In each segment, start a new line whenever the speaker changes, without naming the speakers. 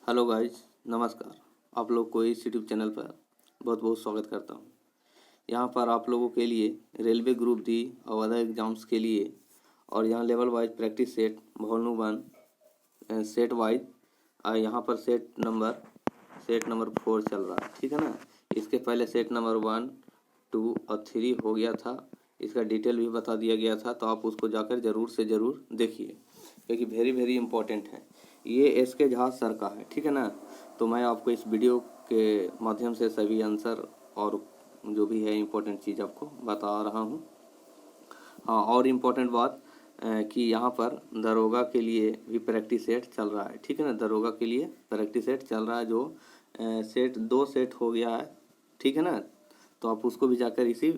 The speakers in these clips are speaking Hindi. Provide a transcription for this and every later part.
हेलो गाइज, नमस्कार। आप लोग को इस यूट्यूब चैनल पर बहुत बहुत स्वागत करता हूँ। यहाँ पर आप लोगों के लिए रेलवे ग्रुप डी और अदर एग्ज़ाम्स के लिए और यहाँ level wise practice set volume 1 set wise यहाँ पर सेट नंबर 4 चल रहा है, ठीक है ना। इसके पहले सेट नंबर 1, 2 और 3 हो गया था। इसका डिटेल भी बता दिया गया था, तो आप उसको जाकर ज़रूर से ज़रूर देखिए, क्योंकि वेरी इम्पोर्टेंट है। ये एस के झा सर का है, ठीक है ना। तो मैं आपको इस वीडियो के माध्यम से सभी आंसर और जो भी है इम्पोर्टेंट चीज़ आपको बता रहा हूँ। हाँ, और इम्पोर्टेंट बात कि यहाँ पर दरोगा के लिए भी प्रैक्टिस सेट चल रहा है, ठीक है ना। दरोगा के लिए प्रैक्टिस सेट चल रहा है, जो सेट 2 सेट हो गया है, ठीक है ना। तो आप उसको भी जाकर इसी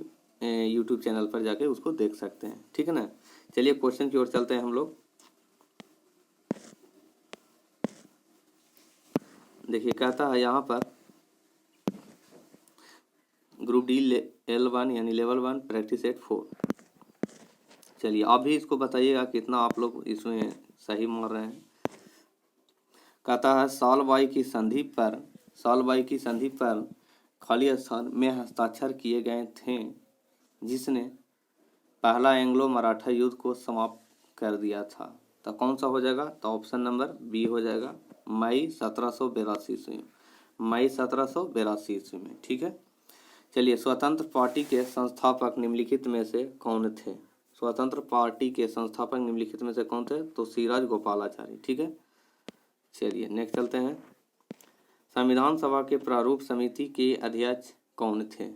यूट्यूब चैनल पर जाकर उसको देख सकते हैं, ठीक है ना। चलिए क्वेश्चन की ओर चलते हैं हम लोग। देखिए, कहता है यहाँ पर ग्रुप डी L1 यानी लेवल 1 प्रैक्टिस सेट 4। चलिए आप भी इसको बताइएगा कितना आप लोग इसमें सही मार रहे हैं। कहता है साल बाई की संधि पर खाली स्थान में हस्ताक्षर किए गए थे, जिसने पहला एंग्लो मराठा युद्ध को समाप्त कर दिया था। तो कौन सा हो जाएगा? तो ऑप्शन नंबर बी हो जाएगा, मई 1782 ईस्वी। मई 1782 ईस्वी में, ठीक है। चलिए, स्वतंत्र पार्टी के संस्थापक निम्नलिखित में से कौन थे? स्वतंत्र पार्टी के संस्थापक निम्नलिखित में से कौन थे? तो श्रीराज गोपालाचारी, ठीक है। चलिए नेक्स्ट चलते हैं। संविधान सभा के प्रारूप समिति के अध्यक्ष कौन थे?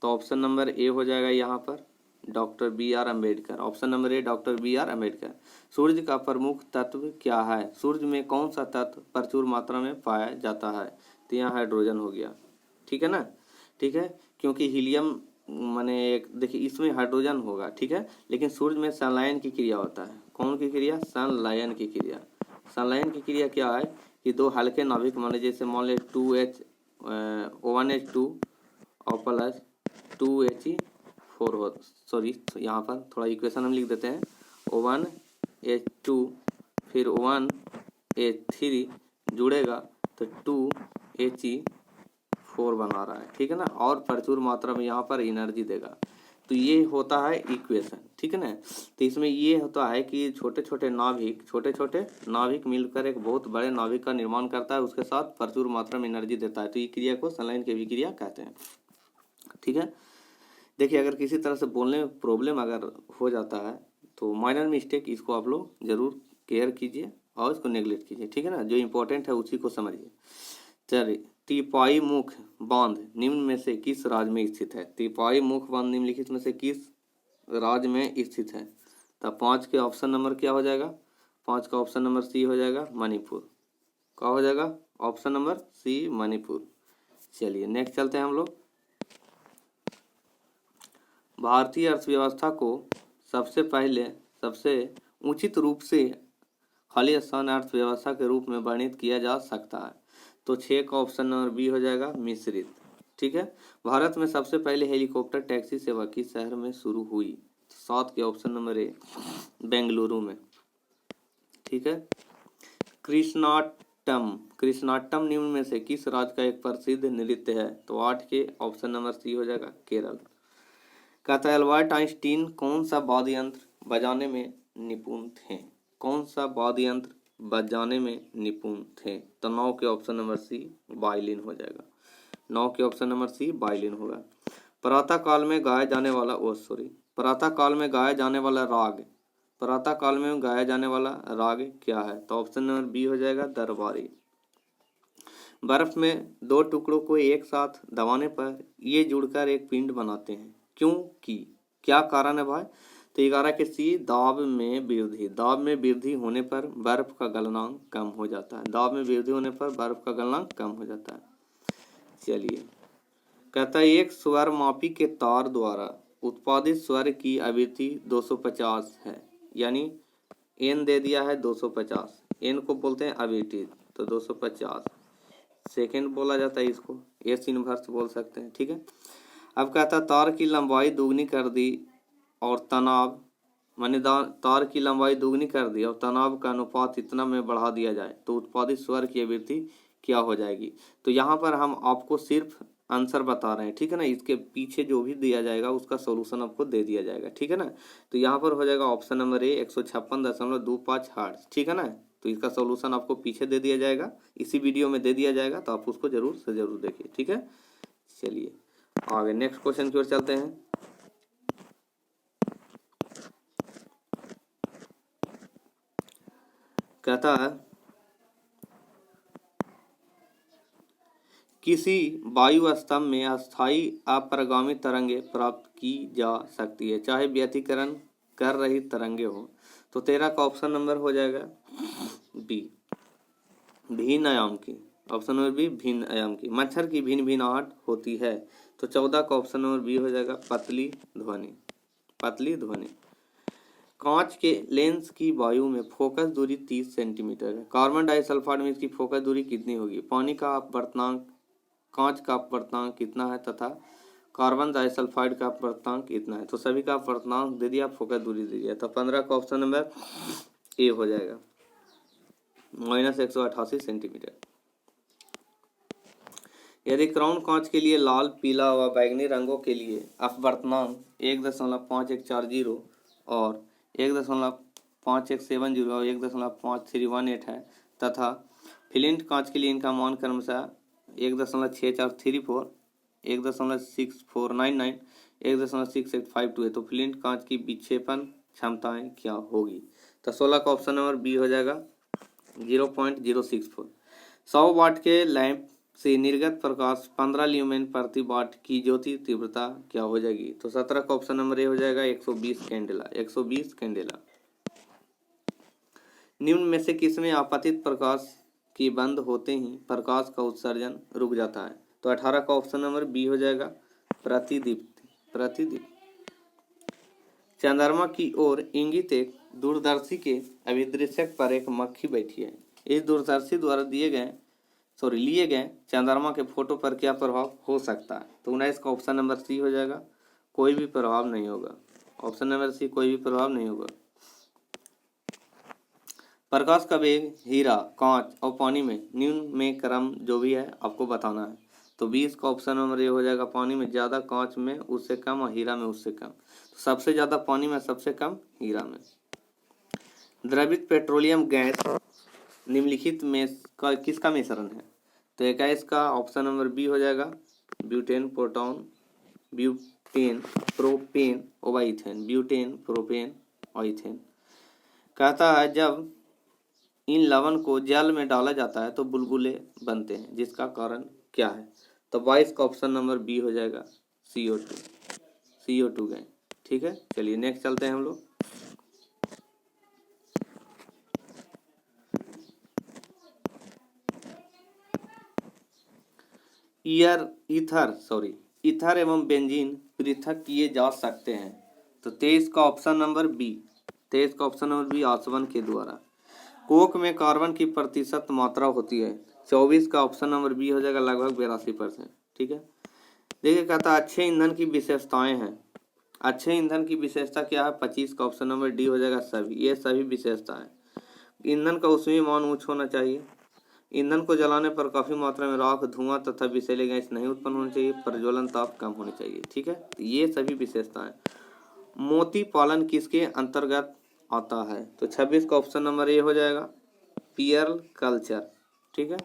तो ऑप्शन नंबर ए हो जाएगा यहाँ पर doctor B R Ambedkar. Option number A doctor B R Ambedkar. सूर्य का प्रमुख तत्व क्या है? सूर्य में कौन सा तत्व प्रचुर मात्रा में पाया जाता है? तो यहाँ हाइड्रोजन हो गया, ठीक है ना। ठीक है, क्योंकि हीलियम माने एक देखिए इसमें हाइड्रोजन होगा, ठीक है, लेकिन सूर्य में संलयन की क्रिया होता है। कौन की क्रिया? संलयन की क्रिया। संलयन की क्रिया क्या है कि दो हल्के नाभिक मान लीजिए, जैसे मान लीजिए 1H2 और प्लस 2He4 हो, सॉरी यहाँ पर थोड़ा इक्वेशन हम लिख देते हैं। 1H2 फिर 1H3 जुड़ेगा तो 2He4 बना रहा है, ठीक है ना, और प्रचुर मात्रा में यहाँ पर एनर्जी देगा। तो ये होता है इक्वेशन, ठीक है ना। तो इसमें ये होता है कि छोटे छोटे नाभिक मिलकर एक बहुत बड़े नाभिक का निर्माण करता है, उसके साथ प्रचुर मात्रा में एनर्जी देता है। तो ये क्रिया को संलयन की विक्रिया कहते हैं, ठीक है। देखिए, अगर किसी तरह से बोलने में प्रॉब्लम अगर हो जाता है तो माइनर मिस्टेक, इसको आप लोग जरूर केयर कीजिए और इसको नेगलेक्ट कीजिए, ठीक है ना। जो इंपॉर्टेंट है उसी को समझिए। चलिए, तिपाई मुख बांध निम्न में से किस राज्य में स्थित है? तिपाई मुख बांध निम्नलिखित में से किस राज्य में स्थित है? तो 5 के ऑप्शन नंबर क्या हो जाएगा? 5 का ऑप्शन नंबर सी हो जाएगा, मणिपुर। क्या हो जाएगा? Option number C, Manipur. चलिए नेक्स्ट चलते हैं हम लोग। भारतीय अर्थव्यवस्था को सबसे उचित रूप से खाली स्थान अर्थव्यवस्था के रूप में वर्णित किया जा सकता है। तो 6 का ऑप्शन नंबर बी हो जाएगा, मिश्रित, ठीक है। भारत में सबसे पहले हेलीकॉप्टर टैक्सी सेवा किस शहर में शुरू हुई? 7 के ऑप्शन नंबर ए, बेंगलुरु में, ठीक है। कृष्णाटम निम्न में से किस राज्य का एक प्रसिद्ध नृत्य है? तो 8 के ऑप्शन नंबर सी हो जाएगा, केरल। कहता है एल्बर्ट आइंस्टीन कौन सा वाद्य यंत्र बजाने में निपुण थे? कौन सा वाद्य यंत्र बजाने में निपुण थे? तो 9 के ऑप्शन नंबर सी, वायलिन हो जाएगा। 9 के ऑप्शन नंबर सी, वायलिन होगा। प्रातः काल में गाया जाने वाला प्रातः काल में गाया जाने वाला राग क्या है? तो ऑप्शन नंबर बी हो जाएगा, दरबारी। बर्फ में 2 टुकड़ों को एक साथ दबाने पर ये जुड़कर एक पिंड बनाते हैं, क्योंकि क्या कारण है भाई? तो 11 के सी, दाब में वृद्धि होने पर बर्फ का गलनांक कम हो जाता है। दाब में वृद्धि होने पर बर्फ का गलनांक कम हो जाता है। चलिए, कहता है एक स्वर मापी के तार द्वारा उत्पादित स्वर की आवृत्ति 250 है, यानी एन दे दिया है 250, एन को बोलते हैं आवृत्ति, तो 250 सेकेंड बोला जाता है, इसको एस इनवर्स बोल सकते हैं, ठीक है। अब कहता है तार की लंबाई दोगुनी कर दी और तनाव माने तार की लंबाई दुगनी कर दी और तनाव का अनुपात इतना में बढ़ा दिया जाए तो उत्पादित स्वर की आवृत्ति क्या हो जाएगी। तो यहाँ पर हम आपको सिर्फ आंसर बता रहे हैं, ठीक है ना। इसके पीछे जो भी दिया जाएगा उसका सॉल्यूशन आपको दे दिया जाएगा, ठीक है ना। तो यहाँ पर हो जाएगा ऑप्शन नंबर ए 156.25 हर्ट्ज, ठीक है ना। तो इसका सॉल्यूशन आपको पीछे दे दिया जाएगा, इसी वीडियो में दे दिया जाएगा, तो आप उसको जरूर से जरूर देखिए, ठीक है। चलिए आगे नेक्स्ट क्वेश्चन की ओर चलते हैं। कहता है किसी वायु स्तंभ में अस्थायी अपरिगामी तरंगे प्राप्त की जा सकती है चाहे व्यतिकरण कर रही तरंगे हो। तो 13 का ऑप्शन नंबर हो जाएगा बी, भिन्न आयाम की। ऑप्शन नंबर बी, भिन्न आयाम की। मच्छर की भिन्न भिन्न आहट होती है। तो 14 का ऑप्शन नंबर बी हो जाएगा पतली ध्वनि, पतली ध्वनि। कांच के लेंस की वायु में फोकस दूरी 30 सेंटीमीटर है। कार्बन डाइसल्फाइड में इसकी फोकस दूरी कितनी होगी। पानी का अपवर्तनांक, कांच का अपवर्तनांक कितना है तथा कार्बन डाइसल्फाइड का अपवर्तनांक कितना है। तो सभी का अपवर्तनांक दे दिया, फोकस दूरी दे दिया। तो 15 का ऑप्शन नंबर ए हो जाएगा, -188 सेंटीमीटर। यदि क्राउन कांच के लिए लाल, पीला व बैंगनी रंगों के लिए अपवर्तनांक 1.5140 और 1.5170 और 1.5318 है तथा फ्लिंट कांच के लिए इनका मान क्रमशः 1.6434, 1.6499, 1.6852 है। तो फ्लिंट कांच की विक्षेपण क्षमताएं क्या होगी। तो 16 का ऑप्शन नंबर बी हो जाएगा 0.064। 100 वाट के लैंप से निर्गत प्रकाश 15 ल्यूमेन प्रति वाट की ज्योति तीव्रता क्या हो जाएगी। तो 17 का ऑप्शन नंबर ए हो जाएगा 120 कैंडेला, 120 कैंडेला। निम्न में से किसमें आपतित प्रकाश के बंद होते ही प्रकाश का उत्सर्जन रुक जाता है। तो 18 का ऑप्शन नंबर बी हो जाएगा प्रतिदीप्ति, प्रतिदीप्ति। चंद्रमा की ओर इंगित एक दूरदर्शी के अभिदृश्यक पर एक मक्खी बैठी है। इस दूरदर्शी द्वारा लिए गए चंद्रमा के फोटो पर क्या प्रभाव हो सकता है। तो 19 का ऑप्शन नंबर सी हो जाएगा, कोई भी प्रभाव नहीं होगा। ऑप्शन नंबर सी, कोई भी प्रभाव नहीं होगा। प्रकाश का वेग हीरा, कांच और पानी में निम्न में क्रम जो भी है आपको बताना है। तो 20 का ऑप्शन नंबर ये हो जाएगा, पानी में ज़्यादा, कांच में उससे कम और हीरा में उससे कम। तो सबसे ज़्यादा पानी में, सबसे कम हीरा में। द्रवित पेट्रोलियम गैस निम्नलिखित में किसका मिश्रण है। तो 21 का ऑप्शन नंबर बी हो जाएगा ब्यूटेन, प्रोटॉन, ब्यूटेन, प्रोपेन और इथेन, ब्यूटेन, प्रोपेन और इथेन। कहता है जब इन लवण को जल में डाला जाता है तो बुलबुले बनते हैं, जिसका कारण क्या है। तो 22 का ऑप्शन नंबर बी हो जाएगा CO2, CO2 गैस, ठीक है। चलिए नेक्स्ट चलते हैं हम लोग। ईथर एवं बेंजीन पृथक किए जा सकते हैं। तो 23 का ऑप्शन नंबर बी, 23 का ऑप्शन नंबर बी आसवन के द्वारा। कोक में कार्बन की प्रतिशत मात्रा होती है। 24 का ऑप्शन नंबर बी हो जाएगा लगभग 82%, ठीक है। देखिए कहता है अच्छे ईंधन की विशेषताएं हैं। अच्छे ईंधन की विशेषता क्या है। 25 का ऑप्शन नंबर डी हो जाएगा सभी, ये सभी विशेषताएं। ईंधन का ऊष्मीय मान उच्च होना चाहिए। ईंधन को जलाने पर काफी मात्रा में राख, धुआं तथा विषैले गैस नहीं उत्पन्न होनी चाहिए। प्रज्वलन ताप कम होनी चाहिए, ठीक है। ये सभी विशेषताएं। मोती पालन किसके अंतर्गत आता है। तो 26 का ऑप्शन नंबर ए हो जाएगा पियर्ल कल्चर, ठीक है।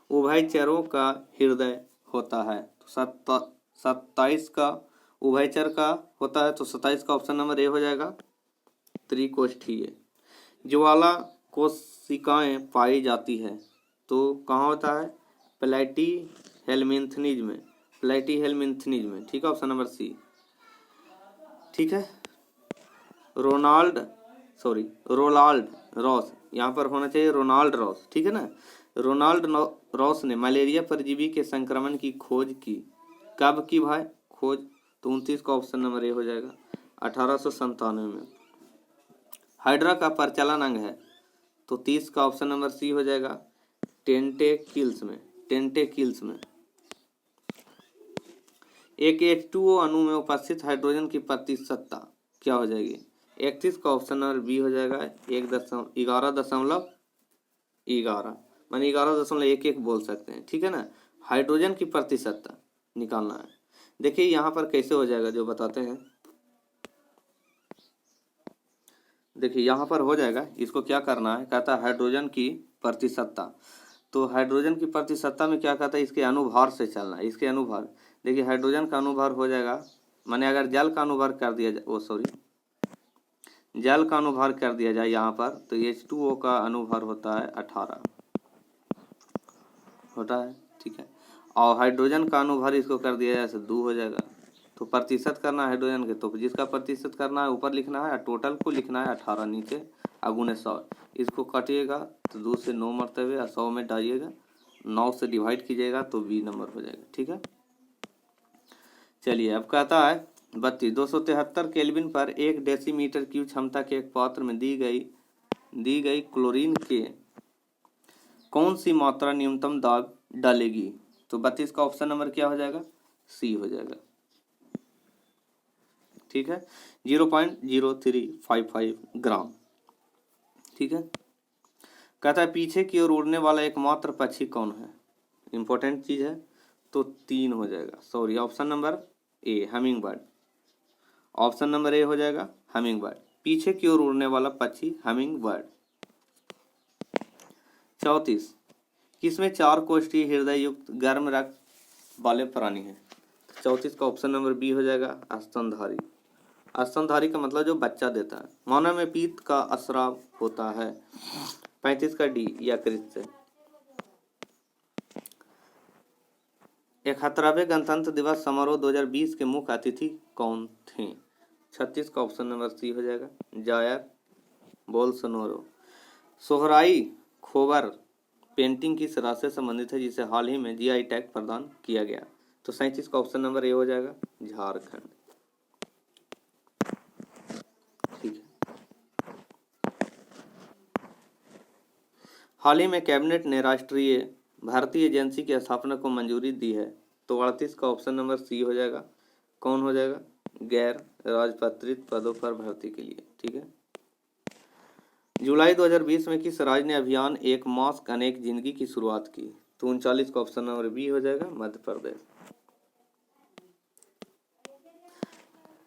उभयचरों का हृदय होता है। तो 27 का उभयचर का होता है। तो 27 का ऑप्शन नंबर ए हो जाएगा त्रिकोष्ठीय। ज्वाला कोशिकाएं पाई जाती है तो कहाँ होता है। प्लेटी हेलमिन्थनीज में, प्लेटी हेलमिन्थनीज में, ठीक है। ऑप्शन नंबर सी, ठीक है। रोनाल्ड रॉस, यहाँ पर होना चाहिए रोनाल्ड रॉस, ठीक है ना। रोनाल्ड रॉस ने मलेरिया परजीवी के संक्रमण की खोज की। कब की भाई खोज। तो 29 का ऑप्शन नंबर ए हो जाएगा 1897 में। हाइड्रा का प्रचलन अंग है। तो 30 का ऑप्शन नंबर सी हो जाएगा टेंटेकिल्स में, टेंटेकिल्स में। एक H2O अणु में उपस्थित हाइड्रोजन की प्रतिशतता क्या हो जाएगी 31 का ऑप्शन नंबर बी हो जाएगा 11.11 माने 11.11 बोल सकते हैं, ठीक है ना। हाइड्रोजन की प्रतिशतता निकालना है। देखिए यहाँ पर कैसे हो जाएगा जो बताते हैं। देखिए यहाँ पर हो जाएगा, इसको क्या करना है, कहता है हाइड्रोजन की प्रतिशतता। तो हाइड्रोजन की प्रतिशतता में क्या कहता है, इसके अनुभार से चलना है, इसके अनुभार। देखिए हाइड्रोजन का अनुभार हो जाएगा, माने अगर जल का अनुभार कर दिया जाए, जल का अनुभार कर दिया जाए यहाँ पर, तो H2O का अनुभार होता है 18 होता है, ठीक है। और हाइड्रोजन का अनुभार इसको कर दिया जाए तो 2 हो जाएगा। तो प्रतिशत करना है हाइड्रोजन के, तो जिसका प्रतिशत करना है ऊपर लिखना है, टोटल को लिखना है 18 नीचे, अगुने 100। इसको काटिएगा तो 2 से 9 मरतबे और 100 में डालिएगा, 9 से डिवाइड कीजिएगा तो बी नंबर हो जाएगा, ठीक है। चलिए अब कहता है 273 केल्विन पर 1 डेसीमीटर क्यूब क्षमता के एक पात्र में दी गई क्लोरीन के कौन सी मात्रा न्यूनतम दाब डालेगी। तो 32 का ऑप्शन नंबर क्या हो जाएगा, सी हो जाएगा, ठीक है, 0.0355 ग्राम, ठीक है। कहता है पीछे की ओर उड़ने वाला एकमात्र पक्षी कौन है, इंपॉर्टेंट चीज है, तो 3 हो जाएगा, सॉरी ऑप्शन नंबर ए हमिंग बर्ड, ऑप्शन नंबर ए हो जाएगा हमिंग बर्ड, पीछे की ओर उड़ने वाला पक्षी हमिंग बर्ड। 34 किसमें 4 कोष्ठीय हृदय युक्त गर्म रक्त वाले प्राणी हैं। 34 का ऑप्शन नंबर बी हो जाएगा स्तनधारी। स्तनधारी का मतलब जो बच्चा देता है। मानव में पीत का अस्राव होता है। 35 का डी यकृत से। 71वें गणतंत्र दिवस समारोह 2020 के मुख्य अतिथि कौन थे। 36 का ऑप्शन नंबर सी हो जाएगा जायर बोल्सोनारो। सोहराई खोबर पेंटिंग किस राज्य से संबंधित है जिसे हाल ही में जीआई टैग प्रदान किया गया। तो 37 का ऑप्शन नंबर ए हो जाएगा झारखंड, ठीक है। हाल ही में कैबिनेट ने राष्ट्रीय भारतीय एजेंसी की स्थापना को मंजूरी दी है। तो 38 का ऑप्शन नंबर सी हो जाएगा, कौन हो जाएगा गैर राजपत्रित पदों पर भर्ती के लिए, ठीक है। जुलाई 2020 में किस राज्य ने अभियान एक मास्क अनेक जिंदगी की शुरुआत की। तो 39 का ऑप्शन नंबर बी हो जाएगा मध्य प्रदेश।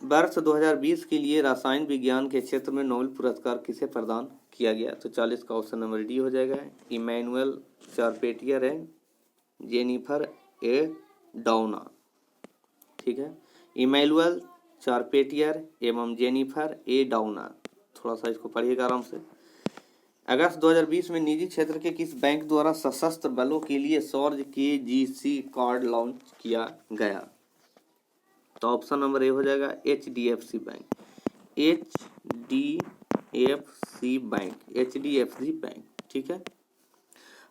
वर्ष 2020 के लिए रसायन विज्ञान के क्षेत्र में नोबेल पुरस्कार किसे प्रदान किया गया। तो 40 का ऑप्शन नंबर डी हो जाएगा इमैनुअल चारपेटियर एंड जेनिफर ए डाउना, ठीक है। इमैनुअल चारपेटियर एवं जेनिफर ए डाउना, थोड़ा सा इसको पढ़िएगा आराम से। अगस्त 2020 में निजी क्षेत्र के किस बैंक द्वारा सशस्त्र बलों के लिए सौर्य KGC कार्ड लॉन्च किया गया। तो ऑप्शन नंबर ए हो जाएगा HDFC बैंक, HDFC बैंक, ठीक है।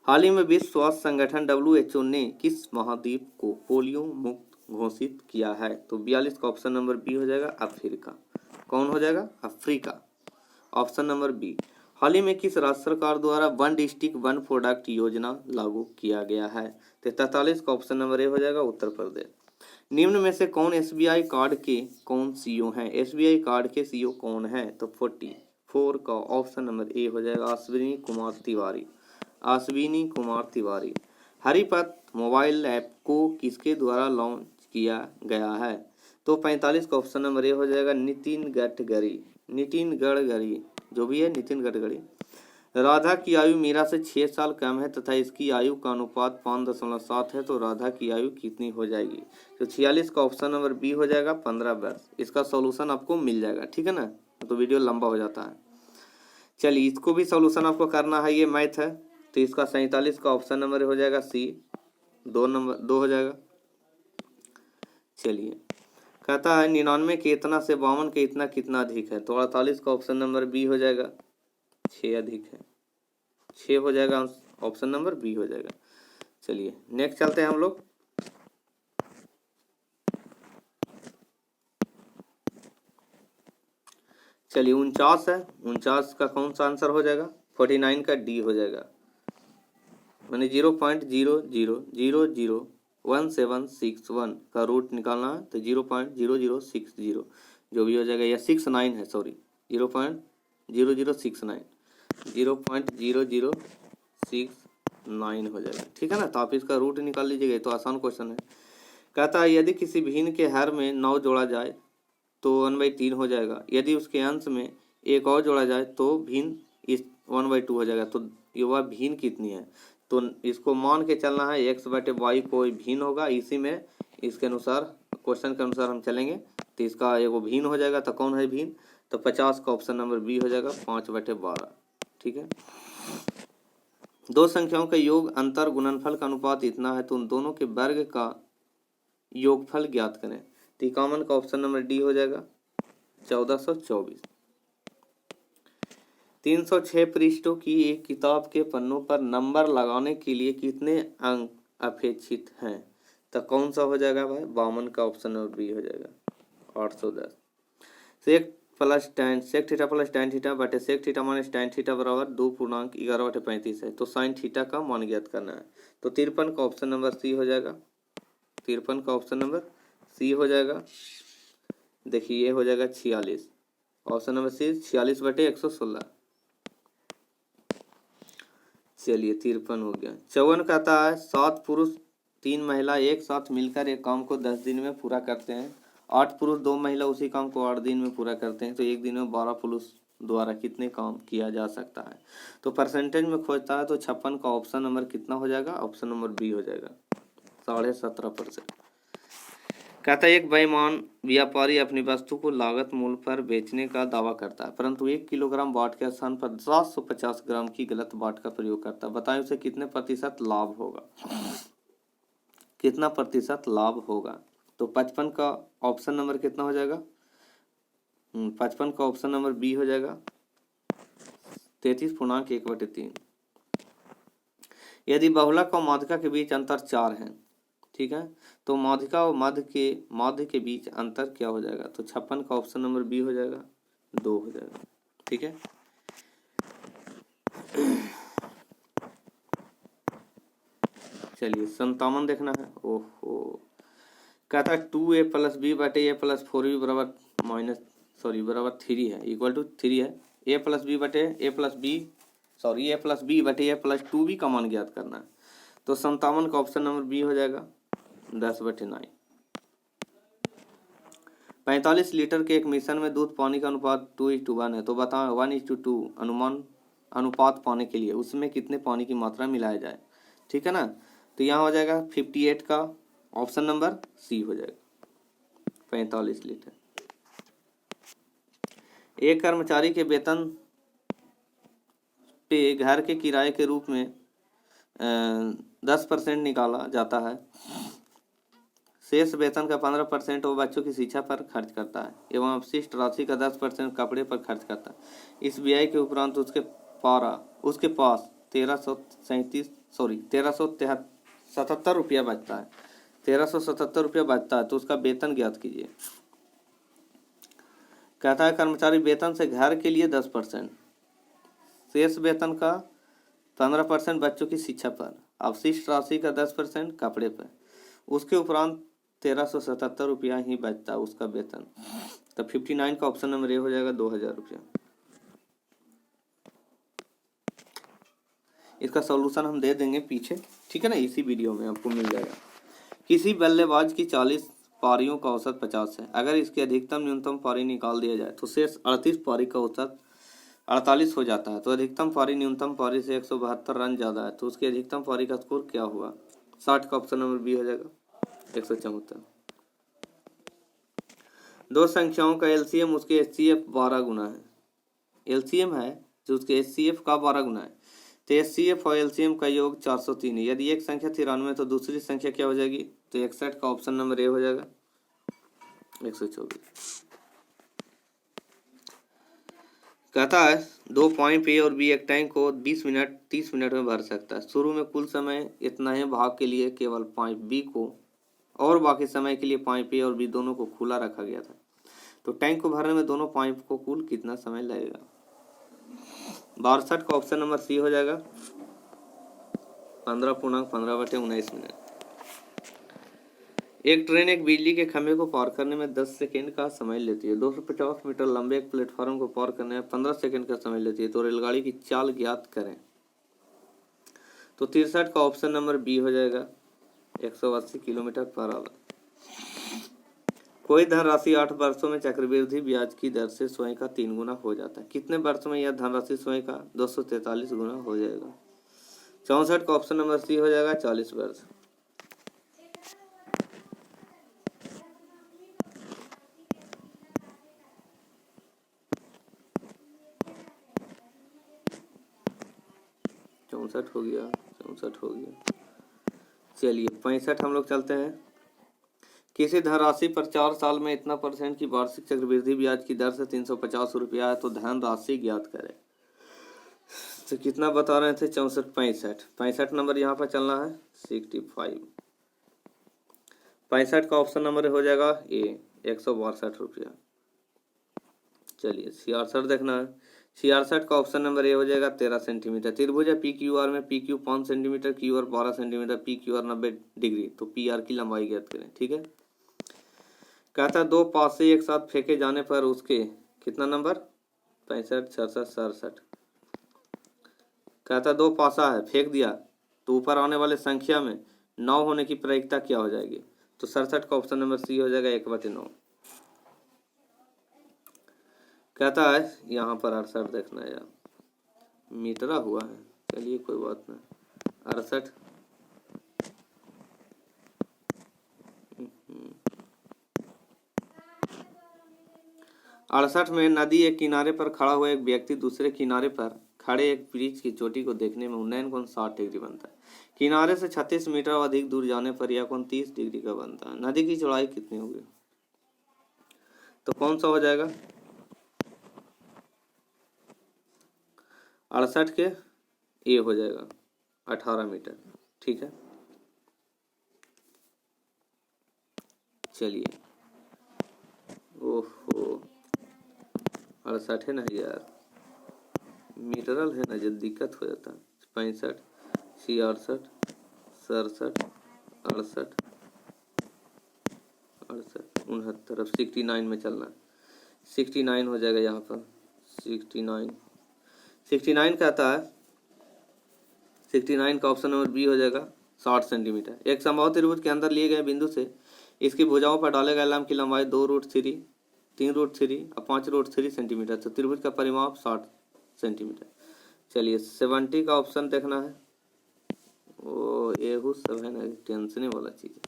हाल ही में विश्व स्वास्थ्य संगठन WHO ने किस महाद्वीप को पोलियो मुक्त घोषित किया है। तो 42 का ऑप्शन नंबर बी हो जाएगा अफ्रीका, कौन हो जाएगा अफ्रीका, ऑप्शन नंबर बी। हाल ही में किस राज्य सरकार द्वारा वन डिस्ट्रिक्ट वन प्रोडक्ट योजना लागू किया गया है। तो 43 का ऑप्शन नंबर ए हो जाएगा उत्तर प्रदेश। निम्न में से कौन SBI कार्ड के कौन CEO हैं। SBI कार्ड के CEO कौन है। तो 44 का ऑप्शन नंबर ए हो जाएगा अश्विनी कुमार तिवारी। हरिपथ मोबाइल ऐप को किसके द्वारा लॉन्च किया गया है। तो 45 का ऑप्शन नंबर ए हो जाएगा नितिन गडकरी, जो भी है नितिन गडकरी। राधा की आयु मीरा से 6 साल कम है तथा इसकी आयु का अनुपात 5.7 है, तो राधा की आयु कितनी हो जाएगी। तो 46 का ऑप्शन नंबर बी हो जाएगा 15 वर्ष। इसका सॉल्यूशन आपको मिल जाएगा, ठीक है ना, तो वीडियो लंबा हो जाता है। चलिए इसको भी सॉल्यूशन आपको करना है, ये मैथ है, तो इसका 47 का ऑप्शन नंबर हो जाएगा सी, 2 हो जाएगा। चलिए कहता है 99 के इतना से 52 के इतना कितना अधिक है। तो 48 का ऑप्शन नंबर बी हो जाएगा 6 अधिक है, 6 हो जाएगा, ऑप्शन नंबर बी हो जाएगा। चलिए नेक्स्ट चलते हैं हम लोग। चलिए 49 है, 49 का कौन सा आंसर हो जाएगा 49 का डी हो जाएगा, मैंने 0.00001761 का रूट निकालना है, तो 0.0060 जो भी हो जाएगा, या 69 है, सॉरी 0.0069 0.0069 हो जाएगा, ठीक है ना। तो आप इसका रूट निकाल लीजिएगा, तो आसान क्वेश्चन है। कहता है यदि किसी भिन्न के हर में 9 जोड़ा जाए तो 1/3 हो जाएगा, यदि उसके अंश में एक और जोड़ा जाए तो भिन्न इस 1/2 हो जाएगा। तो ये वह भिन्न कितनी है, तो इसको मान के चलना है x/y कोई भिन्न होगा, इसी में इसके अनुसार क्वेश्चन के अनुसार हम चलेंगे। तो इसका एगो भिन्न हो जाएगा, तो कौन है भिन्न, तो 50 का ऑप्शन नंबर बी हो जाएगा, 5/12, ठीक है। दो संख्याओं का योग अंतर गुणनफल का अनुपात इतना है तो उन दोनों के वर्ग का योगफल ज्ञात करें। तो कॉमन का ऑप्शन नंबर डी हो जाएगा, 1424। 306 पृष्ठों की एक किताब के पन्नों पर नंबर लगाने के लिए कितने अंक अपेक्षित हैं, तो कौन सा हो जाएगा भाई, 52 का ऑप्शन नंबर बी हो जाएगा, 810। Sec plus tan sec theta plus tan theta बटे sec theta minus tan theta बराबर 2.11/35 है। तो साइन थीटा का मान ज्ञात करना है। तो 53 का ऑप्शन नंबर सी हो जाएगा, 53 का ऑप्शन नंबर सी हो जाएगा। देखिए ये हो जाएगा 46, ऑप्शन नंबर सी 46/116। चलिए 53 हो गया। 54 कहता है 7 पुरुष 3 महिला एक साथ मिलकर एक काम को 10 दिन में पूरा करते हैं। 8 पुरुष 2 महिला उसी काम को 8 दिन में पूरा करते हैं, तो एक दिन में 12 पुरुष द्वारा कितने काम किया जा सकता है। तो परसेंटेज में खोजता है, तो 56 का ऑप्शन नंबर कितना हो जाएगा, ऑप्शन नंबर बी हो जाएगा, 17.5%। कहता है एक बेईमान व्यापारी अपनी वस्तु को लागत मूल्य पर बेचने का दावा करता है, परंतु 1 किलोग्राम बाट के स्थान पर 750 ग्राम की गलत बाट का प्रयोग करता है। बताएं उसे कितने प्रतिशत लाभ होगा, कितना प्रतिशत लाभ होगा। तो 55 का ऑप्शन नंबर कितना हो जाएगा, 55 का ऑप्शन नंबर बी हो जाएगा, 33.1/3। यदि बहुलक और माध्यिका के बीच अंतर 4 है, ठीक है, तो माध्यिका और माध्य के बीच अंतर क्या हो जाएगा, तो 56 का ऑप्शन नंबर बी हो जाएगा, 2 हो जाएगा, ठीक है। चलिए 57 देखना है। ओहो, कहता है 2a + b बटे a + 4b बराबर 3 है, इक्वल टू 3 है। a + b बटे a + b बटे a + 2b का मान ज्ञात करना है। तो 57 का ऑप्शन नंबर बी हो जाएगा, 10/9। 45 लीटर के एक मिश्रण में दूध पानी का अनुपात 2:1 है, तो बताओ 1:2 अनुपात पाने के लिए उसमें कितने पानी की मात्रा मिलाया जाए, ठीक है ना। तो यहाँ हो जाएगा 58 का ऑप्शन नंबर सी हो जाएगा, 45 लीटर। एक कर्मचारी के वेतन पे घर के किराए के रूप में 10% निकाला जाता है, शेष वेतन का 15% वो बच्चों की शिक्षा पर खर्च करता है एवं अपशिष्ट राशि का 10% कपड़े पर खर्च करता है। इस व्यय के उपरांत उसके पास 1377 रुपया बचता है, 1377 रुपया बचता है। तो उसका वेतन ज्ञात कीजिए। कहता है कर्मचारी वेतन से घर के लिए 10%, शेष वेतन का 15% बच्चों की शिक्षा पर, अवशिष्ट राशि का 10% कपड़े पर, उसके उपरांत 1377 रुपया ही बचता है उसका वेतन। तो 59 का ऑप्शन नंबर ए हो जाएगा, 2000 रुपया। इसका सॉल्यूशन हम दे देंगे पीछे, ठीक है ना, इसी वीडियो में आपको मिल जाएगा। किसी बल्लेबाज की 40 पारियों का औसत 50 है, अगर इसकी अधिकतम न्यूनतम पारी निकाल दिया जाए तो शेष 38 पारी का औसत 48 हो जाता है। तो अधिकतम पारी न्यूनतम पारी से 172 रन ज़्यादा है, तो उसकी अधिकतम पारी का स्कोर क्या हुआ। 60 का ऑप्शन नंबर बी हो जाएगा, 174। दो संख्याओं का एलसीएम उसके एचसीएफ 12 गुना है, एलसीएम है जो उसके एचसीएफ का 12 गुना है। तो एचसीएफ और एलसीएम का योग 403 है। यदि एक संख्या 93 तो दूसरी संख्या क्या हो जाएगी, तो 61 का ऑप्शन नंबर ए हो जाएगा, 124। कहता है 2 पाइप ए और बी एक टैंक को 20 मिनट 30 मिनट में भर सकता है। शुरू में कुल समय इतना है, भाग के लिए केवल पाइप बी को और बाकी समय के लिए पाइप ए और बी दोनों को खुला रखा गया था। तो टैंक को भरने में दोनों पाइप को कुल कितना समय लगेगा। 62 का ऑप्शन नंबर सी हो जाएगा, 15.15/19 मिनट। एक ट्रेन एक बिजली के खंभे को पार करने में 10 सेकेंड का समय लेती है। 250 मीटर लंबे एक प्लेटफॉर्म को पार करने में 15 सेकेंड का समय लेती है। तो रेलगाड़ी की चाल ज्ञात करें। तो 63 का ऑप्शन नंबर बी हो जाएगा, 180 किलोमीटर पर आवर। कोई धनराशि 8 वर्षों में चक्रवृद्धि ब्याज की दर से स्वयं का 3 गुना हो जाता है। कितने वर्षों में यह धनराशि स्वयं का 243 गुना हो जाएगा। 64 का ऑप्शन नंबर सी हो जाएगा, 40 वर्ष। चौसठ हो गया, 64 हो गया। चलिए 65 हम लोग चलते हैं। किसी धनराशि पर 4 साल में इतना % की वार्षिक चक्रवृद्धि ब्याज की दर से 350 रुपया है। तो धनराशि ज्ञात करें। तो कितना बता रहे थे, 64, 65 नंबर यहाँ पर चलना है, 65। 65 का ऑप्शन नंबर हो जाएगा ए, 162 रुपया। चलिए 66 देखना है। 66 का ऑप्शन नंबर ए हो जाएगा, 13 सेंटीमीटर। त्रिभुज है पी क्यू आर में P Q 5 centimetre, Q R 12 centimetre, P Q R 90 degree. तो पी आर की लंबाई ज्ञात करें। ठीक है। कहता है दो पासे एक साथ फेंके जाने पर उसके कितना नंबर, 65, 66, 67। कहता है दो पासा है, फेंक दिया तो ऊपर आने वाले संख्या में 9 होने की प्रायिकता क्या हो जाएगी। तो 67 का ऑप्शन नंबर सी हो जाएगा, 1/9। कहता है यहाँ पर 68 देखना है यार, मीटरा हुआ है। चलिए कोई बात नहीं, 68। 68 में नदी एक किनारे पर खड़ा हुआ एक व्यक्ति दूसरे किनारे पर खड़े एक वृक्ष की चोटी को देखने में उन्नयन कोण 60 डिग्री बनता है। किनारे से 36 मीटर अधिक दूर जाने पर यह कोण 30 डिग्री का बनता है। नदी की चौड़ाई कितनी होगी। तो कौन सा हो जाएगा, 68 के ए हो जाएगा, 18 मीटर। ठीक है। चलिए, ओहो 68 है ना यार, मीटरल है ना, जब दिक्कत हो जाता है। 65, 66, 67, 68, 69। अब 69 में चलना, 69 हो जाएगा यहाँ पर, 69 कहता है, 69 का ऑप्शन नंबर बी हो जाएगा, 60 सेंटीमीटर। एक समबाहु त्रिभुज के अंदर लिए गए बिंदु से इसकी भुजाओं पर डाले गए लंब की लंबाई 2√3, 3√3 और 5√3 सेंटीमीटर। तो त्रिभुज का परिमाप 60 सेंटीमीटर। चलिए 70 का ऑप्शन देखना है। ओ एहू सब है ना, टेंशन वाला चीज है।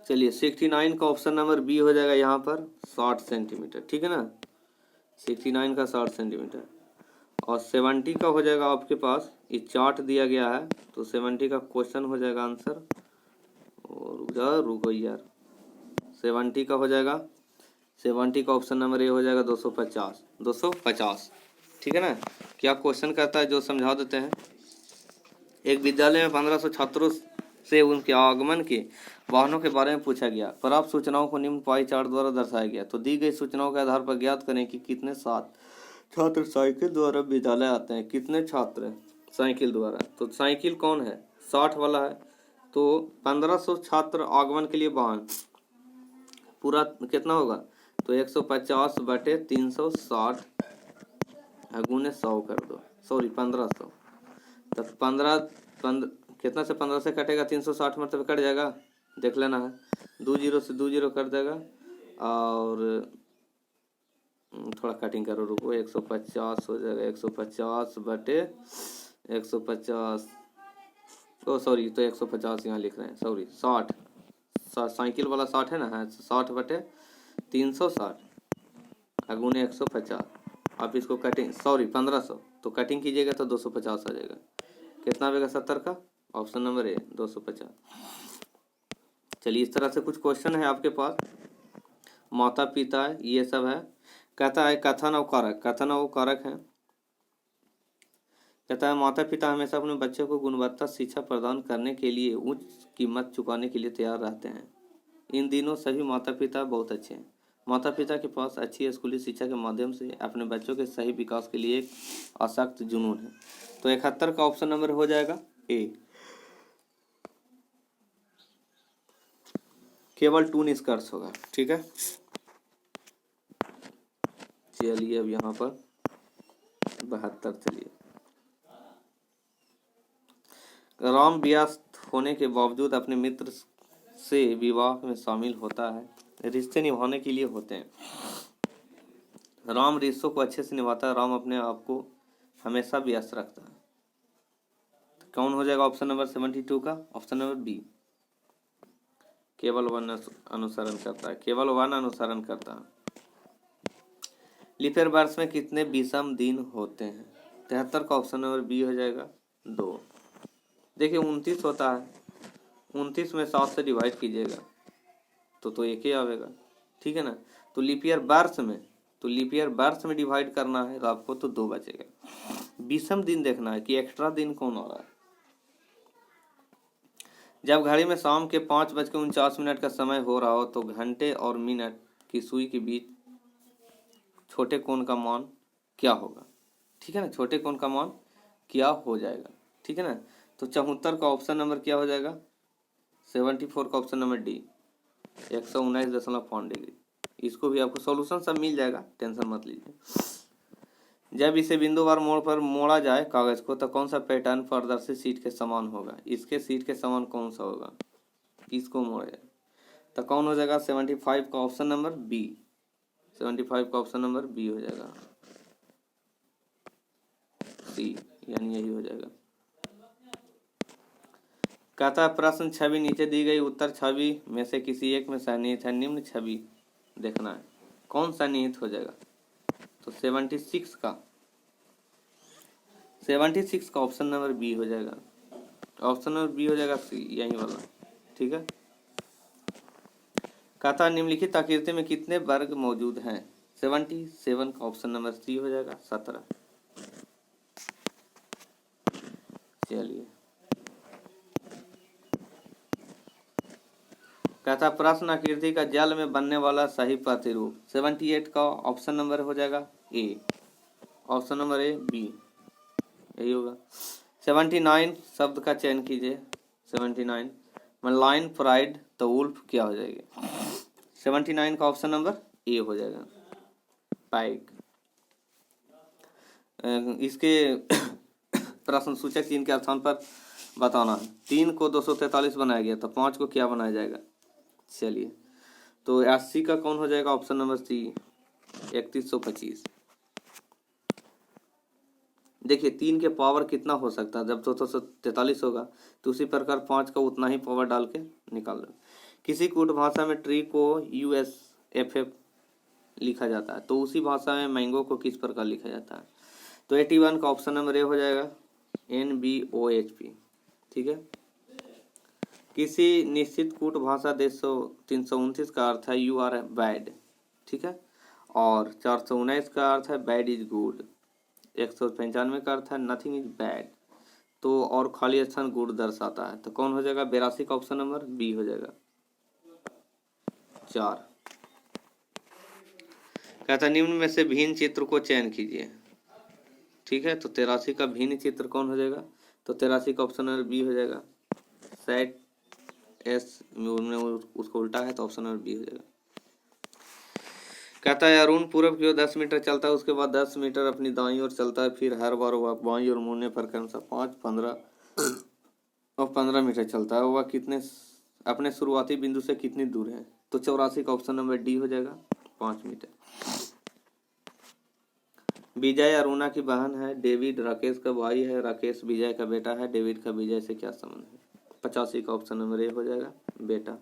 चलिए 69 का ऑप्शन नंबर बी हो जाएगा यहाँ पर, 60 सेंटीमीटर। ठीक है ना, 69 का 60 सेंटीमीटर। और 70 का हो जाएगा आपके पास, ये चार्ट दिया गया है। तो 70 का क्वेश्चन हो जाएगा आंसर। और रुको यार, 70 का हो जाएगा, 70 का ऑप्शन नंबर ए हो जाएगा, 250, 250। ठीक है ना। क्या क्वेश्चन कहता है जो समझा देते हैं। एक विद्यालय में 1500 छात्रों से उनके आगमन के वाहनों के बारे में पूछा गया। प्राप्त सूचनाओं को निम्न पाई चार्ट द्वारा दर्शाया गया। तो दी गई सूचनाओं के आधार पर ज्ञात करें कि कितने छात्र साइकिल द्वारा विद्यालय आते हैं। कितने छात्र साइकिल द्वारा, तो साइकिल कौन है, 60 वाला है। तो 1500 छात्र आगमन के लिए वाहन, पूरा कितना होगा, तो 150/360 गुने 100 कर दो, सॉरी 1500। तो 15 कितना से 15 से कटेगा, 360 मतलब कट जाएगा, देख लेना है। 2 0 से 2 0 कर देगा। और थोड़ा कटिंग करो, रुको, 150 हो जाएगा, 150/150, ओ सॉरी, तो 150 यहाँ लिख रहे हैं, सॉरी 60, साइकिल वाला 60 है ना, है 60/360 गुने 150। आप इसको कटिंग, सॉरी 1500, तो कटिंग कीजिएगा तो 250 आ जाएगा। कितना आएगा 70 का, ऑप्शन नंबर ए 250। चलिए इस तरह से कुछ क्वेश्चन है आपके पास। माता पिता ये सब है। कहता है कथन और कारक, कथन और कारक है। कहता है माता पिता हमेशा अपने बच्चों को गुणवत्ता शिक्षा प्रदान करने के लिए उच्च कीमत चुकाने के लिए तैयार रहते हैं। इन दिनों सभी माता पिता बहुत अच्छे हैं। माता पिता के पास अच्छी स्कूली शिक्षा के माध्यम से अपने बच्चों के सही विकास के लिए एक अशक्त जुनून है। तो 71 का ऑप्शन नंबर हो जाएगा ए। केवल 2 निष्कर्ष होगा। ठीक है, चलिए अब यहाँ पर 72 चलिए। राम व्यस्त होने के बावजूद अपने मित्र से विवाह में शामिल होता है। रिश्ते निभाने के लिए होते हैं। राम रिश्तों को अच्छे से निभाता है। राम अपने आप को हमेशा व्यस्त रखता है। तो कौन हो जाएगा ऑप्शन नंबर 72 का? ऑप्शन नंबर बी, केवल 1 अनुसरण करता है। केवल 1 अनुसरण करता है। लीप ईयर वर्ष में कितने विषम दिन होते हैं? 73 का ऑप्शन नंबर बी हो जाएगा 2। देखिए 29 होता है, 29 में 7 से डिवाइड कीजिएगा तो एक ही आवेगा। ठीक है ना। तो लीप ईयर वर्ष में डिवाइड करना है तो आपको तो 2 बचेगा। विषम दिन देखना है कि एक्स्ट्रा दिन कौन हो रहा है। जब घड़ी में शाम के 5:49 का समय हो रहा हो तो घंटे और मिनट की सुई के बीच छोटे कोण का मान क्या होगा? ठीक है ना, छोटे कोण का मान क्या हो जाएगा? ठीक है ना। तो 74 का ऑप्शन नंबर क्या हो जाएगा? 74 का ऑप्शन नंबर डी, 119.5 डिग्री। इसको भी आपको सॉल्यूशन सब मिल जाएगा, टेंशन मत लीजिए। जब इसे बिंदुवार मोड़ पर मोड़ा जाए कागज को तो कौन सा पैटर्न पारदर्शी सीट के समान होगा? इसके सीट के समान कौन सा होगा? इसको मोड़े तो कौन हो जाएगा? 75 का ऑप्शन नंबर बी, 75 का ऑप्शन नंबर बी हो जाएगा, सी यानी यही हो जाएगा। कहता है प्रश्न छवि नीचे दी गई उत्तर छवि में से किसी एक में सन्निहित है। निम्न छवि देखना है, कौन सा निहित हो जाएगा? तो 76 का ऑप्शन नंबर बी हो जाएगा। ऑप्शन नंबर बी हो जाएगा सी, यही वाला। ठीक है। कहता है निम्नलिखित आकृति में कितने वर्ग मौजूद हैं? 77 का ऑप्शन नंबर सी हो जाएगा, 17। चलिए, कहता प्रश्न आकृति का जल में बनने वाला सही प्रतिरूप। 78 का ऑप्शन नंबर हो जाएगा ए, ऑप्शन नंबर ए, बी यही होगा। 79 शब्द का चयन कीजिए। 79 लाइन प्राइड तो वुल्फ क्या हो जाएगी? 79 का ऑप्शन नंबर ए हो जाएगा, पाइक। इसके प्रश्न सूचक 3 के स्थान पर बताना है। 3 को 243 बनाया गया तो 5 को क्या बनाया जाएगा? चलिए, तो 80 का कौन हो जाएगा? Option number C, 3125। देखिए 3 के पावर कितना हो सकता है? जब 243 होगा तो उसी प्रकार 5 का उतना ही पावर डाल के निकाल लो। किसी कूट भाषा में ट्री को USFF लिखा जाता है तो उसी भाषा में मैंगो को किस प्रकार लिखा जाता है? तो 81 का ऑप्शन नंबर ए हो जाएगा, NBOHP। ठीक है। किसी निश्चित कूट भाषा 329 का अर्थ है यू आर बैड। ठीक है। और 419 का अर्थ है बैड इज गुड। 195 का अर्थ है नथिंग इज बैड। तो और खाली स्थान गुड दर्शाता है तो कौन हो जाएगा? 82 का ऑप्शन नंबर बी हो जाएगा, 4। कहता निम्न में से भिन्न चित्र को चयन कीजिए। ठीक है। तो 83 का भिन्न चित्र कौन हो जाएगा? तो 83 का ऑप्शन नंबर बी हो जाएगा, सेट एस में उसको उल्टा है तो ऑप्शन नंबर बी हो जाएगा। कहता है अरुण पूर्व की ओर 10 मीटर चलता है, उसके बाद 10 मीटर अपनी दाईं ओर चलता है, फिर हर बार वह बाईं ओर मुड़ने पर क्रमशः 5, 15 और 15 मीटर चलता है। वह कितने अपने शुरुआती बिंदु से कितनी दूर है? तो 84 का ऑप्शन नंबर डी हो जाएगा, 5 मीटर। विजय अरुणा की बहन है, डेविड राकेश का भाई है, राकेश विजय का बेटा है, डेविड का विजय से क्या संबंध है? 85 का ऑप्शन नंबर ए हो जाएगा, बेटा।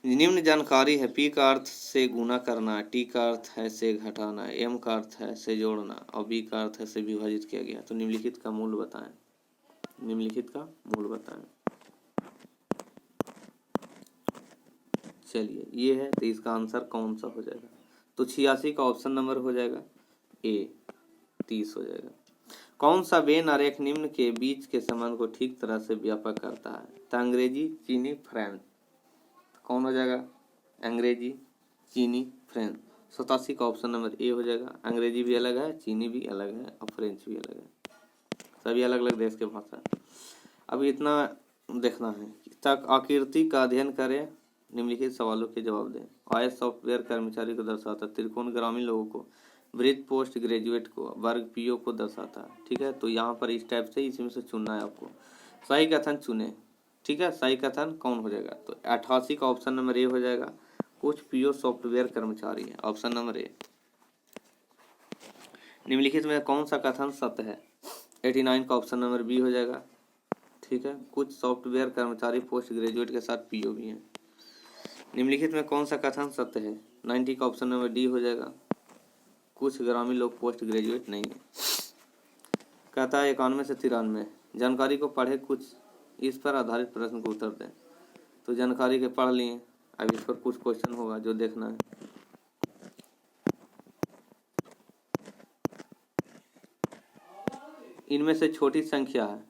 निम्न जानकारी है, पी का अर्थ से गुना करना, टी का अर्थ है से घटाना, एम का अर्थ है से जोड़ना और बी का अर्थ है से विभाजित किया गया। तो निम्नलिखित का मूल बताएं। निम्नलिखित का मूल बताएं। चलिए ये है, तो इसका आंसर कौन सा हो जाएगा? तो 86 का ऑप्शन नंबर हो जाएगा ए, 30 हो जाएगा। कौन सा वेन आरेख निम्न के बीच के संबंध को ठीक तरह से व्यापक करता है? तो अंग्रेजी, चीनी, फ्रेंच। कौन हो जाएगा? अंग्रेजी, चीनी, फ्रेंच। 87 का ऑप्शन नंबर ए हो जाएगा। अंग्रेजी भी अलग है, चीनी भी अलग है और फ्रेंच भी अलग है, सभी अलग अलग देश के भाषा है। अब इतना देखना है तक आकृति का अध्ययन करें, निम्नलिखित सवालों के जवाब दें। आयत सॉफ्टवेयर कर्मचारी को दर्शाता है, त्रिकोण ग्रामीण लोगों को, वृत्त पोस्ट ग्रेजुएट को, वर्ग पीओ को दर्शाता है। ठीक है, तो यहाँ पर इस टाइप से इसमें से चुनना है आपको। सही कथन चुने। ठीक है, सही कथन कौन हो जाएगा, तो 88 का ऑप्शन नंबर ए हो जाएगा। कुछ पीओ सॉफ्टवेयर कर्मचारी है, ऑप्शन नंबर ए। निम्नलिखित में कौन सा कथन सत्य है, 89 का ऑप्शन नंबर बी हो जाएगा। ठीक है, कुछ सॉफ्टवेयर कर्मचारी पोस्ट ग्रेजुएट के साथ पीओ भी हैं। निम्नलिखित में कौन सा कथन सत्य है, 90 का ऑप्शन नंबर डी हो जाएगा। कुछ ग्रामीण लोग पोस्ट ग्रेजुएट नहीं है। कहता है 91 से 93 जानकारी को पढ़े, कुछ इस पर आधारित प्रश्न को उत्तर दें। तो जानकारी के पढ़ लिए, अब इस पर कुछ क्वेश्चन होगा जो देखना है। इनमें से छोटी संख्या है,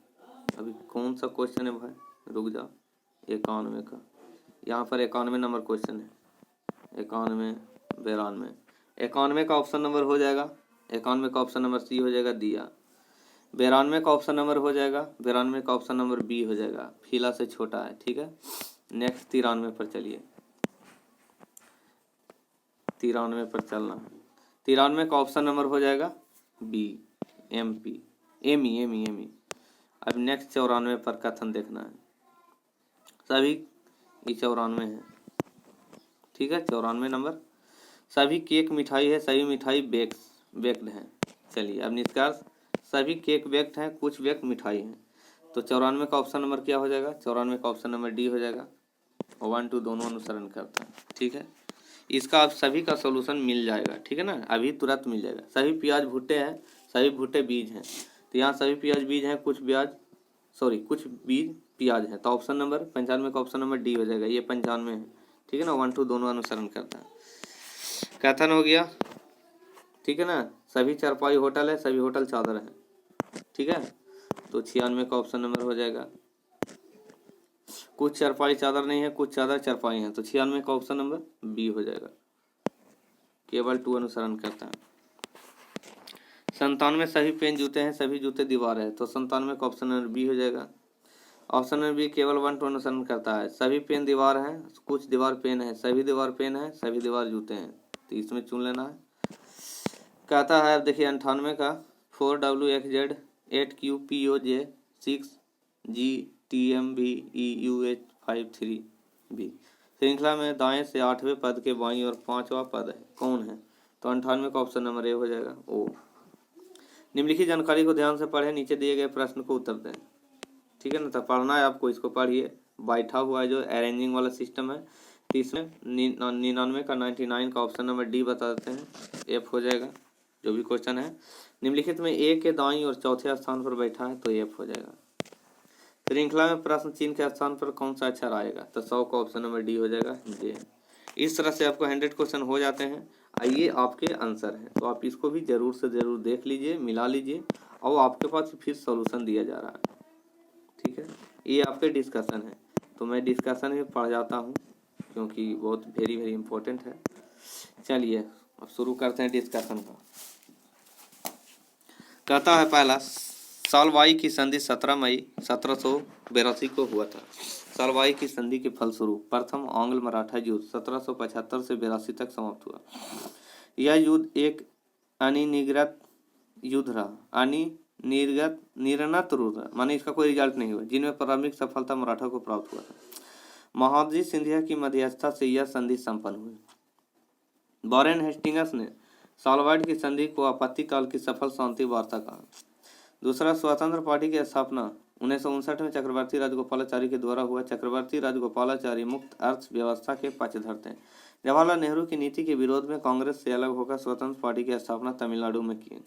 अभी कौन सा क्वेश्चन है भाई, रुक जा। 91 का, यहाँ पर 91 नंबर क्वेश्चन है। 91, 92, 91 का ऑप्शन नंबर हो जाएगा। 91 का ऑप्शन नंबर सी हो जाएगा दिया। 92 का ऑप्शन नंबर हो जाएगा, 92 का ऑप्शन नंबर बी हो जाएगा, फीला से छोटा है। ठीक है, नेक्स्ट 93 पर चलिए। 93 पर चलना है। 93 का ऑप्शन नंबर हो जाएगा बी, एमपी, एमी। अब नेक्स्ट 94 पर कथन देखना है। सभी ये 94 है। ठीक है, 94 नंबर, सभी केक मिठाई है, सभी मिठाई बेक्ड है। चलिए अब निष्कर्ष, सभी केक बेक्ड हैं, कुछ बेक मिठाई हैं। तो 94 का ऑप्शन नंबर क्या हो जाएगा, 94 का ऑप्शन नंबर डी हो जाएगा। 1, 2 दोनों अनुसरण करता है। ठीक है, इसका आप सभी का सोल्यूशन मिल जाएगा। ठीक है ना, अभी तुरंत मिल जाएगा। सभी प्याज भुट्टे हैं, सभी भुट्टे बीज हैं। तो यहाँ सभी प्याज बीज हैं, कुछ बीज प्याज है। तो ऑप्शन नंबर 95 का ऑप्शन नंबर डी हो जाएगा, ये 95 है। ठीक है ना, 1, 2 दोनों अनुसरण करता है। कथन हो गया। ठीक है ना, सभी चारपाई होटल है, सभी होटल चादर है। ठीक है, तो 96 का ऑप्शन नंबर हो जाएगा। कुछ चारपाई चादर नहीं है, कुछ चादर चारपाई है। तो 96 का ऑप्शन नंबर बी हो जाएगा, केवल 2 अनुसरण करता है। 97 सभी पेन जूते हैं, सभी जूते दीवार है। तो 97 का ऑप्शन नंबर बी हो जाएगा। ऑप्शन नंबर बी केवल 1, 2 अनुसरण करता है। सभी पेन दीवार है, कुछ दीवार पेन है, सभी दीवार पेन है, सभी दीवार जूते हैं। तो इसमें चुन लेना है। कहता है, अब देखिए 98 का 4WXZ 8QPOJ 6GTMVEUH53B श्रृंखला में दाएं से 8वें पद के बाईं और 5वां पद है, कौन है। तो 98 का ऑप्शन नंबर ए हो जाएगा, ओ। निम्नलिखित जानकारी को ध्यान से पढ़ें, नीचे दिए गए प्रश्न को उत्तर दें। ठीक है ना, तो पढ़ना है आपको, इसको पढ़िए। बैठा हुआ है जो अरेंजिंग वाला सिस्टम है। तो इसमें 99 का 99 का ऑप्शन नंबर डी बता देते हैं, एफ हो जाएगा जो भी क्वेश्चन है। निम्नलिखित में ए के दाईं और चौथे स्थान पर बैठा है, तो एफ हो जाएगा। श्रृंखला में प्रश्न चिन्ह के स्थान पर कौन सा अक्षर आएगा, तो 100 का ऑप्शन नंबर डी हो जाएगा, जे। इस तरह से आपको 100 क्वेश्चन हो जाते हैं। आइए आपके आंसर हैं, तो आप इसको भी जरूर से जरूर देख लीजिए, मिला लीजिए, और आपके पास फिर सॉल्यूशन दिया जा रहा है। ठीक है, ये आपके डिस्कशन है, तो मैं डिस्कशन भी पढ़ जाता हूँ क्योंकि बहुत वेरी इंपॉर्टेंट है। चलिए अब शुरू करते हैं डिस्कशन का। कहता है पहला, सालवाई की संधि 17 मई 1782 को हुआ था। सालवाई की संधि के फलस्वरूप प्रथम आंग्ल मराठा युद्ध 1775 से 82 तक समाप्त हुआ। यह युद्ध एक अनिर्णित युद्ध रहा, निर्णत रहा, माने इसका कोई रिजल्ट नहीं हुआ, जिनमें प्रारंभिक सफलता मराठा को प्राप्त हुआ था। महादजी सिंधिया की मध्यस्थता से यह संधि संपन्न हुई। वॉरेन हेस्टिंग्स ने सालवाइड की संधि को आपत्ति काल की सफल शांति वार्ता कहा। दूसरा, स्वतंत्र पार्टी की स्थापना 1959 में चक्रवर्ती राजगोपालाचारी के द्वारा हुआ। चक्रवर्ती राजगोपालाचारी मुक्त अर्थव्यवस्था के पक्षधर थे। जवाहरलाल नेहरू की नीति के विरोध में कांग्रेस से अलग होकर स्वतंत्र पार्टी की स्थापना तमिलनाडु में की।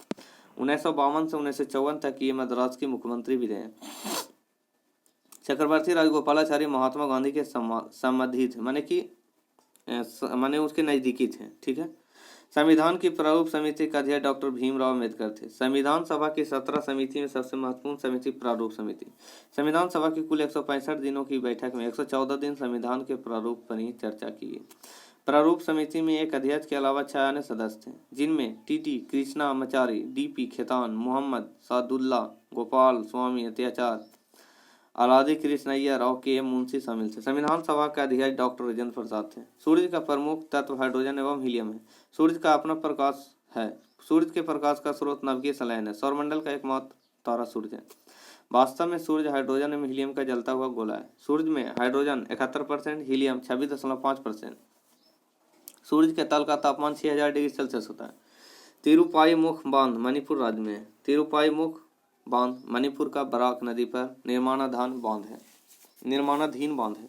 1952 से 1954 तक ये मद्रास के मुख्यमंत्री भी रहे। चक्रवर्ती राजगोपालाचारी महात्मा गांधी के संबंधी थे, माने उसके नजदीकी थे। ठीक है, संविधान की प्रारूप समिति का अध्यक्ष डॉक्टर भीमराव अम्बेडकर थे। संविधान सभा की 17 समिति में सबसे महत्वपूर्ण समिति प्रारूप समिति। संविधान सभा की कुल 165 दिनों की बैठक में 114 दिन संविधान के प्रारूप पर ही चर्चा की गई। प्रारूप समिति में एक अध्यक्ष के अलावा 6 अन्य सदस्य थे, जिनमें टीटी कृष्णामाचारी, डीपी खेतान, मोहम्मद सादुल्ला, गोपाल स्वामी अत्याचार, अलादी कृष्णैया राव, के एम मुंशी शामिल थे। संविधान सभा के अध्यक्ष डॉक्टर राजेंद्र प्रसाद थे। सूर्य का प्रमुख तत्व हाइड्रोजन एवं हीलियम है। सूर्य का अपना प्रकाश है। सूर्य के प्रकाश का स्रोत नवकीय संलयन है। सौरमंडल का एकमात्र तारा सूर्य है। वास्तव में सूर्य हाइड्रोजन एवं हीलियम का जलता हुआ गोला है। सूर्य में हाइड्रोजन 71%, हीलियम 26.5%। सूर्य के तल का तापमान 6000 डिग्री सेल्सियस होता है। तिरुपाईमुख बांध मणिपुर राज्य में है। तिरुपाईमुख बांध मणिपुर का बराक नदी पर निर्माणाधीन बांध है।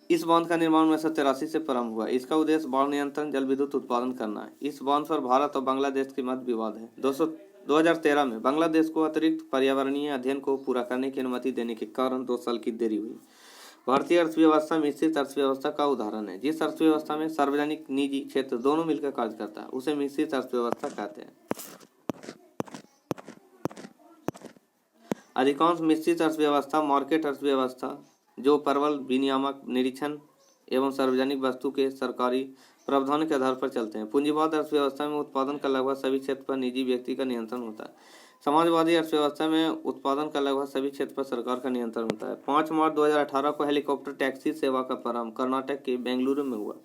इस बांध का निर्माण 1983 से प्रारंभ हुआ। इसका उद्देश्य बाढ़ नियंत्रण, जल विद्युत उत्पादन करना है। इस बांध पर भारत और बांग्लादेश के मध्य विवाद है। 2013 में बांग्लादेश को अतिरिक्त पर्यावरणीय अध्ययन को पूरा करने की अनुमति देने के कारण 2 साल की देरी हुई। भारतीय अर्थव्यवस्था मिश्रित अर्थव्यवस्था का उदाहरण है। जिस अर्थव्यवस्था में सार्वजनिक निजी क्षेत्र दोनों मिलकर कार्य करता है उसे मिश्रित अर्थव्यवस्था कहते हैं। अधिकांश मिश्रित अर्थव्यवस्था मार्केट अर्थव्यवस्था, जो प्रबल विनियामक निरीक्षण एवं सार्वजनिक वस्तु के सरकारी प्रावधान के आधार पर चलते हैं। पूंजीवाद अर्थव्यवस्था में उत्पादन का लगभग सभी क्षेत्र पर निजी व्यक्ति का नियंत्रण होता है। समाजवादी अर्थव्यवस्था में उत्पादन का लगभग सभी क्षेत्र पर सरकार का नियंत्रण होता है। 5 मार्च 2018 को हेलीकॉप्टर टैक्सी सेवा का प्रारंभ कर्नाटक के बेंगलुरु में हुआ।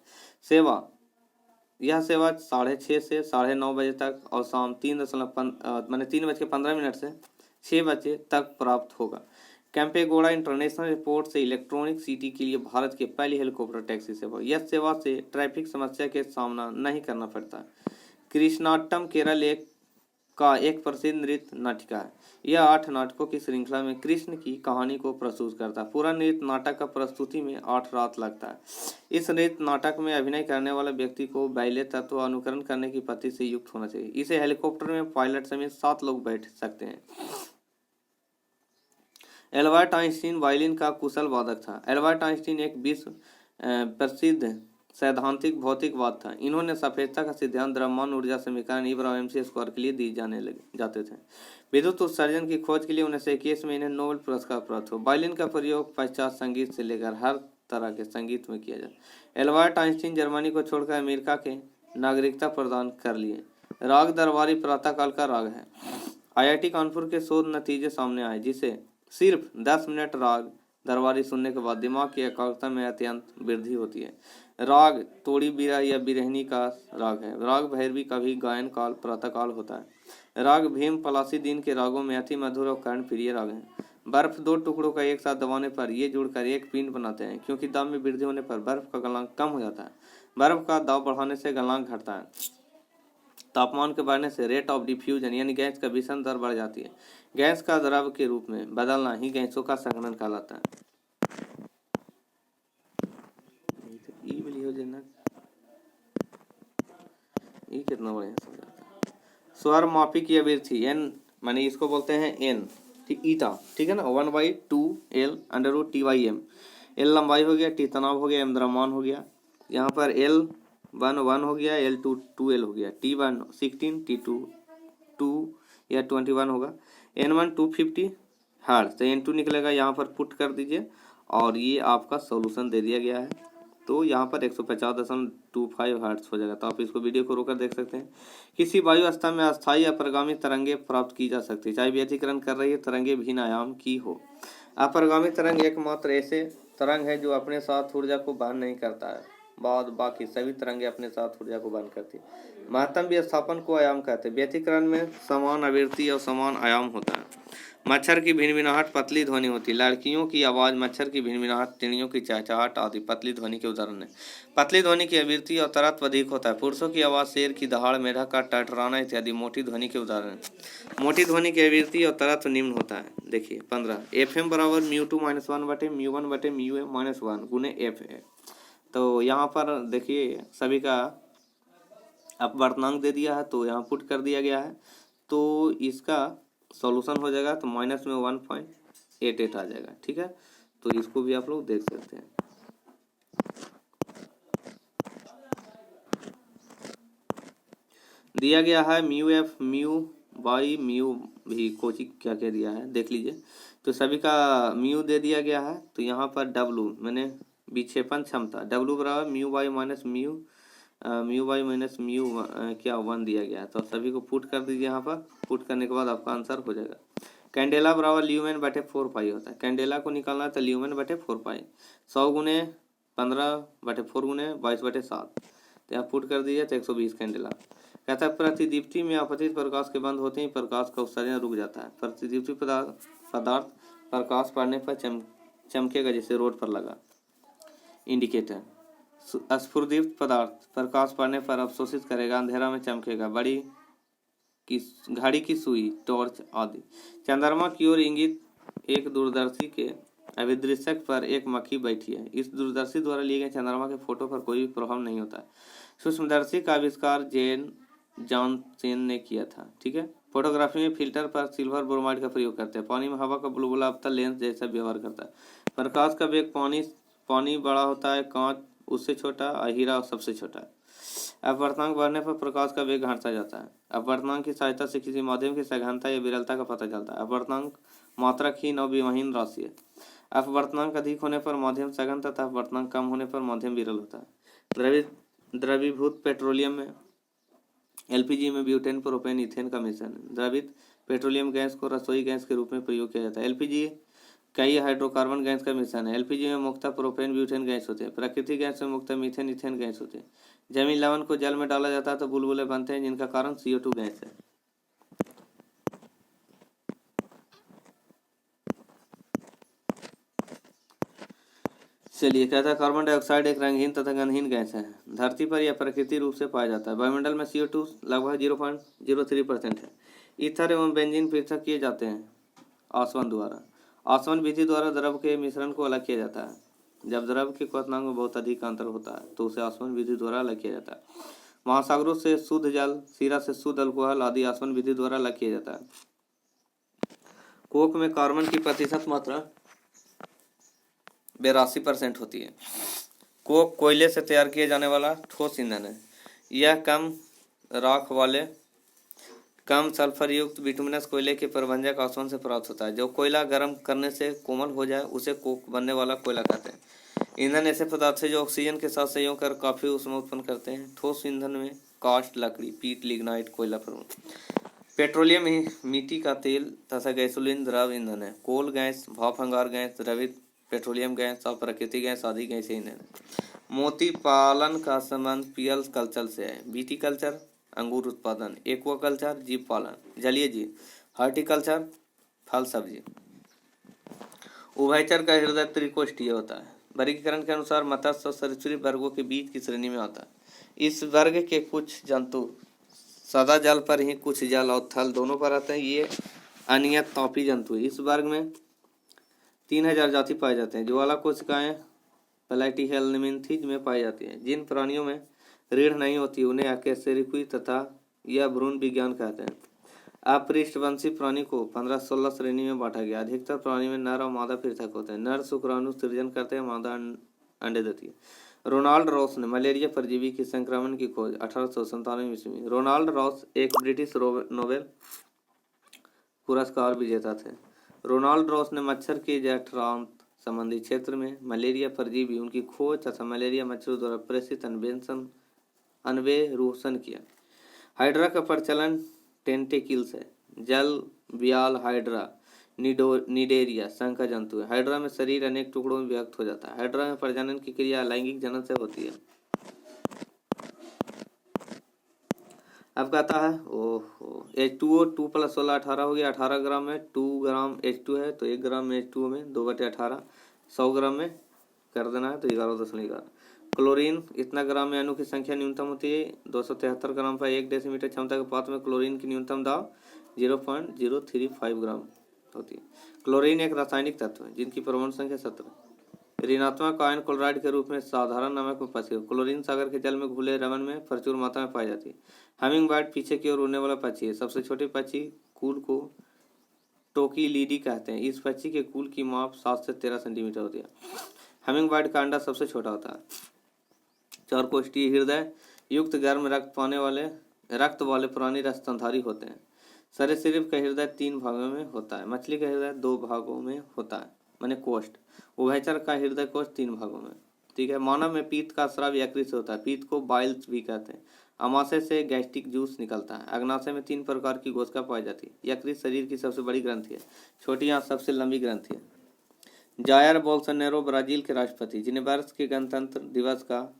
यह सेवा 6:30 से 9:30 बजे तक और शाम 3:15 से 6 बजे तक प्राप्त होगा। कैंपेगौड़ा इंटरनेशनल एयरपोर्ट से इलेक्ट्रॉनिक सिटी के लिए भारत की पहली हेलीकॉप्टर टैक्सी सेवा। यह सेवा से ट्रैफिक समस्या के सामना नहीं करना पड़ता। कृष्णाटम केरल का एक प्रसिद्ध नृत्य नाटिका है। यह 8 नाटकों की श्रृंखला में कृष्ण की कहानी को प्रस्तुत करता है। पूरा नृत्य नाटक का प्रस्तुति में 8 रात लगता है। इस नृत्य नाटक में अभिनय करने वाले व्यक्ति को बैले तत्व अनुकरण करने की पद्धति से युक्त होना चाहिए। इसे हेलीकॉप्टर में पायलट समेत 7 लोग बैठ सकते हैं। एल्बर्ट आइंस्टीन वायलिन का कुशल वादक था। एल्बर्ट आइंस्टीन एक विश्व प्रसिद्ध सैद्धांतिक भौतिकवाद था। इन्होंने सफेदता का सिद्धांत, द्रव्यमान ऊर्जा समीकरण, E=mc² के लिए दिए जाते थे। विद्युत उत्सर्जन की खोज के लिए 1921 में इन्हें नोबेल पुरस्कार प्राप्त हुआ। वायलिन का प्रयोग पाश्चात्य संगीत से लेकर हर तरह के संगीत में किया जाता। एल्बर्ट आइंस्टीन जर्मनी को छोड़कर अमेरिका के नागरिकता प्रदान कर लिए। राग दरबारी प्रातःकाल का राग है। IIT कानपुर के शोध नतीजे सामने आए जिसे सिर्फ 10 मिनट राग दरबारी सुनने के बाद दिमाग की एकाग्रता में अत्यंत वृद्धि होती है। राग तोड़ी बीरा या बिरहनी का राग है। राग भैरवी का भी गायन काल प्रातःकाल होता है। राग भीम पलासी दिन के रागों में अति मधुर और कर्णप्रिय राग हैं। बर्फ 2 टुकड़ों का एक साथ दबाने पर ये जुड़कर एक पिंड बनाते हैं। क्योंकि दाब में वृद्धि होने पर बर्फ का गलनांक कम हो जाता है। बर्फ का दाब बढ़ाने से गलनांक घटता है। तापमान के बढ़ने से रेट ऑफ डिफ्यूजन यानी गैस का विसन दर बढ़ जाती है। गैस का द्रव के रूप में बदलना ही गैसों का संघनन कहलाता है। ये कितना बढ़िया समझाता है। स्वर मापी की अभिवृद्धि n माने इसको बोलते हैं n, ठीक, ईटा, ठीक है ना। 1/2L √T/m। L लंबाई हो गया, T तनाव हो गया, M द्रव्यमान हो गया। यहाँ पर L1 1 हो गया, L2 2L हो गया। T1 16, T2 2 या 21 होगा। N1 250 हर्ट्ज, तो N2 निकलेगा। यहाँ पर पुट कर दीजिए और ये आपका सॉल्यूशन दे दिया गया है। तो यहाँ पर 150.25 हर्ट्ज हो जाएगा। तो आप इसको वीडियो को रोकर देख सकते हैं। किसी वायु अवस्था में अस्थायी अपरिगामी तरंगे प्राप्त की जा सकती है, चाहे व्यतिकरण कर रही है तरंगे भिन्न आयाम की हो। अपरिगामी तरंग एकमात्र ऐसे तरंग है जो अपने साथ ऊर्जा को वहन नहीं करता है। बाकी सभी तरंगे अपने साथ ऊर्जा को वहन करती है। महत्तम विस्थापन को आयाम कहते हैं। व्यतिकरण में समान आवृत्ति और समान आयाम होता है। मच्छर की भिनभिनाहट पतली ध्वनि होती है। लड़कियों की आवाज़, मच्छर की भिनभिनाहट, चिड़ियों की चहचहाट आदि पतली ध्वनि के उदाहरण है। पतली ध्वनि की आवृत्ति और तरत्व अधिक होता है। पुरुषों की आवाज़, शेर की दहाड़, मेढक का टटराना इत्यादि मोटी ध्वनि के उदाहरण है। मोटी ध्वनि की आवृत्ति और तरत्व निम्न होता है। देखिए 15 FM बराबर μ2 - 1/μ1/μa-1 गुने f है। तो यहाँ पर देखिए सभी का अपवर्तनांक दे दिया है, तो यहाँ पुट कर दिया गया है। तो इसका सॉल्यूशन हो जाएगा, तो माइनस में 1.88 आ जाएगा, ठीक है। तो इसको भी आप लोग देख सकते हैं। दिया गया है μf μ/μ भी कोचिंग क्या क्या दिया है देख लीजिए। तो सभी का म्यू दे दिया गया है। तो यहाँ पर W मैंने विक्षेपण क्षमता W बराबर μ/-μ क्या 1 दिया गया है। तो सभी को पुट कर दीजिए। यहाँ पर पुट करने के बाद आपका आंसर हो जाएगा। कैंडेला बराबर ल्यूमेन बटे 4 पाई होता है। कैंडेला को निकालना है तो ल्यूमेन बटे 4 पाई, 100 गुने 15 बटे 4 गुने 22 बटे 7, तो आप पुट कर दीजिए तो 120 कैंडेला। कहता है प्रतिदीप्ति में आपतित प्रकाश के बंद होते ही प्रकाश का उत्सर्जन रुक जाता है। प्रतिदीप्ति पदार्थ प्रकाश पड़ने पर चमकेगा, जैसे रोड पर लगा इंडिकेटर। स्फुरदीप्त पदार्थ प्रकाश पड़ने पर अवशोषित करेगा, अंधेरा में चमकेगा, बड़ी की घड़ी की सुई, टॉर्च आदि। चंद्रमा की ओर इंगित एक दूरदर्शी के अभिदृश्यक पर एक मक्खी बैठी है। इस दूरदर्शी द्वारा लिए गए चंद्रमा के फोटो पर कोई भी प्रभाव नहीं होता है। सूक्ष्मदर्शी का आविष्कार जॉन सेन ने किया था। ठीक है। फोटोग्राफी में फिल्टर पर सिल्वर ब्रोमाइड का प्रयोग करते हैं। पानी में हवा का बुलबुला अवतल लेंस जैसा व्यवहार करता है। प्रकाश का वेग पानी बड़ा होता है, कांच उससे छोटा और हीरा सबसे छोटा है। अपवर्तनांक बढ़ने पर प्रकाश का वेग घटता जाता है। अपवर्तनांक की सहायता से किसी माध्यम की सघनता या विरलता का पता चलता है। अपवर्तनांक मात्रकहीन और विहीन राशि है। अपवर्तनांक अधिक होने पर मध्यम सघन तथा अपवर्तनांक कम होने पर मध्यम विरल होता है। द्रवीभूत पेट्रोलियम में एलपीजी में ब्यूटेन, प्रोपेन, इथेन का मिश्रण है। द्रवित पेट्रोलियम गैस को रसोई गैस के रूप में प्रयोग किया जाता है। एलपीजी कई हाइड्रोकार्बन गैस का मिश्रण है। एलपीजी में मुख्यतः प्रोपेन, ब्यूटेन गैस होते हैं। प्राकृतिक गैस में मुख्यतः मीथेन, इथेन गैस होते हैं। जमीन लवण को जल में डाला जाता है तो बुलबुले बनते हैं, जिनका कारण CO2 गैस है। चलिए, कहता है कार्बन डाइऑक्साइड एक रंगहीन तथा गंधहीन गैस है। धरती पर यह प्राकृतिक रूप से पाया जाता है। वायुमंडल में CO2 लगभग 0.03% है। ईथर एवं बेंजीन पृथक किए जाते हैं आसवन द्वारा। आसवन विधि द्वारा द्रव के मिश्रण को अलग किया जाता है। जब द्रव के क्वथनांक में बहुत अधिक अंतर होता है तो उसे आसवन विधि द्वारा अलग किया जाता है। महासागरों से शुद्ध जल, सीरा से शुद्ध अल्कोहल आदि आसवन विधि द्वारा अलग किया जाता है। कोक में कार्बन की प्रतिशत मात्रा 82% होती है। कोक कोयले से तैयार किए जाने वाला ठोस ईंधन है। यह कम राख वाले, कम सल्फर युक्त बिटुमिनस कोयले के प्रबंधक आसवन से प्राप्त होता है। जो कोयला गर्म करने से कोमल हो जाए उसे कोक बनने वाला कोयला कहते हैं। ईंधन ऐसे पदार्थ है जो ऑक्सीजन के साथ संयोग कर काफी ऊष्मा उत्पन्न करते हैं। ठोस ईंधन में काष्ठ, लकड़ी, पीट, लिग्नाइट, कोयला प्रमुख। पेट्रोलियम ही मिट्टी का तेल तथा गैसोलीन द्रव ईंधन है। कोल गैस, भाप अंगार गैस, द्रवित पेट्रोलियम गैस और प्राकृतिक गैस आदि गैस ईंधन। मोती पालन का संबंध पीयल कल्चर से है। बीटी कल्चर अंगूर उत्पादन, एक्वाकल्चर जीव पालन, जलीय जीव, हॉर्टिकल्चर फल सब्जी। उभयचर का हृदय त्रिकोष्ठीय होता है। वर्गीकरण के अनुसार मत्स्य और सरीसृप वर्गों के बीच की श्रेणी में आता है। इस वर्ग के कुछ जंतु सदा जल पर ही, कुछ जल और थल दोनों पर आते हैं। ये अनियत तापी जंतु है। इस वर्ग में 3000 जाति पाए जाते हैं। ज्वाला कोशिकाएं प्लैटिहेल्मिन्थीज में पाई जाती हैं। जिन प्राणियों में रीढ़ नहीं होती उन्हें अकशेरुकी तथा यह भ्रूण विज्ञान कहते हैं। अपृष्ठवंशी प्राणी को 15-16 श्रेणी में बांटा गया। अधिकतर प्राणी में नर और मादा पृथक होते हैं। नर शुक्राणु सृजन करते हैं, मादा अंडे देती है। रोनाल्ड रॉस ने मलेरिया परजीवी की संक्रमण की खोज 1897 ईस्वी में। रोनाल्ड रॉस एक ब्रिटिश नोबेल पुरस्कार विजेता थे। रोनाल्ड रॉस ने मच्छर के जठरांत संबंधी क्षेत्र में मलेरिया परजीवी, उनकी खोज तथा मलेरिया मच्छरों द्वारा प्रेषित अन्वेषण किया। हाइड्रा का प्रचलन टेंटेकिल्स है। जल व्याल हाइड्रा निडेरिया संघ का जंतु है। हाइड्रा में शरीर अनेक टुकड़ों में विभक्त हो जाता है। हाइड्रा में प्रजनन की क्रिया लैंगिक जनन से होती है। अब कहता है H2O 2 + 16 18 हो गया। 18 ग्राम में 2 ग्राम H2 है तो 1 ग्राम में H2O में 2/18 100 ग्राम में कर देना है तो 11.11। क्लोरीन इतना ग्राम में अणु की संख्या न्यूनतम होती है। 273 ग्राम पर 1 डेसीमीटर क्षमता के पात्र में क्लोरीन की न्यूनतम दाब 0.035 ग्राम होती है। क्लोरीन एक रासायनिक तत्व है जिनकी परमाणु संख्या 17। ऋणात्मक आयन क्लोराइड के रूप में साधारण नमक में पची है। क्लोरीन सागर के जल में घुले रमन में प्रचुर मात्रा में पाई जाती है। हमिंग बर्ड पीछे की ओर उड़ने वाला पक्षी है। सबसे छोटे पक्षी कूल को टोकीलीडी कहते हैं। इस पक्षी के कूल की माप 7 से 13 सेंटीमीटर होती है। हमिंग बर्ड का अंडा सबसे छोटा होता है। चौरकोष्ठीय हृदय युक्त गर्म रक्त वाले प्राणी स्तनधारी होते हैं। सरीसृप का हृदय 3 भागों में होता है। मछली का हृदय 2 भागों में होता है, माने कोष्ठ। उभयचर का हृदय कोष्ठ 3 भागों में। ठीक है। मानव में पीत का स्राव यकृत से होता है। पीत को बाइल्स भी कहते हैं। अमाशय से गैस्ट्रिक जूस निकलता है। अग्नाशय में 3 प्रकार की कोशिका पाई जाती है। यकृत शरीर की सबसे बड़ी ग्रंथि है। छोटी आंत सबसे लंबी ग्रंथि है। जायर बोल्सोनारो ब्राजील के राष्ट्रपति, जिन्हें वर्ष के गणतंत्र दिवस का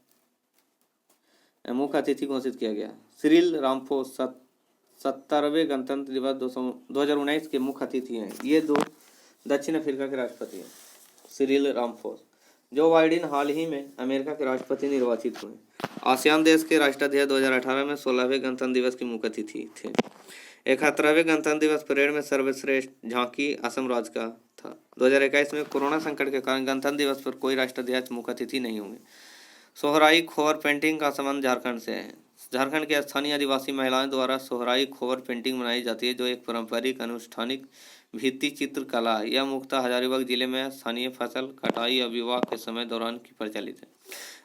मुख्य अतिथि घोषित किया गया। सिरिल रामफोस 70वें गणतंत्र दिवस 2019 के मुख्य अतिथि हैं। ये 2 दक्षिण अफ्रीका के राष्ट्रपति हैं, सिरिल रामफोस। जो बाइडेन हाल ही में अमेरिका के राष्ट्रपति निर्वाचित हुए। आसियान देश के राष्ट्राध्यक्ष 2018 में 16वें गणतंत्र दिवस के मुख्य अतिथि थे। 71वें गणतंत्र दिवस परेड में सर्वश्रेष्ठ झांकी असम राज्य का था। 2021 में कोरोना संकट के कारण गणतंत्र दिवस पर कोई राष्ट्राध्यक्ष मुख्य अतिथि नहीं होंगे। सोहराई खोवर पेंटिंग का संबंध झारखंड से है। झारखंड के स्थानीय आदिवासी महिलाओं द्वारा सोहराई खोवर पेंटिंग बनाई जाती है, जो एक पारंपरिक अनुष्ठानिक भित्ति चित्र कला है। यह मुख्यतः हजारीबाग जिले में स्थानीय फसल कटाई और विवाह के समय दौरान की प्रचलित है।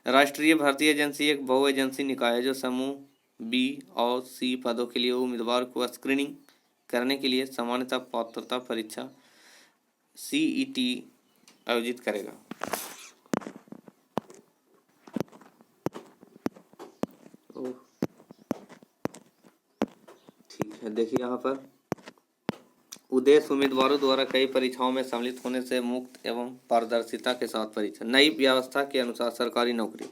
राष्ट्रीय भर्ती एजेंसी एक बहु एजेंसी निकाय है जो समूह बी और सी पदों के लिए उम्मीदवार को स्क्रीनिंग करने के लिए सामान्यतः पात्रता परीक्षा CET आयोजित करेगा। ठीक है, देखिए यहाँ पर उद्देश्य उम्मीदवारों द्वारा कई परीक्षाओं में सम्मिलित होने से मुक्त एवं पारदर्शिता के साथ परीक्षा। नई व्यवस्था के अनुसार सरकारी नौकरी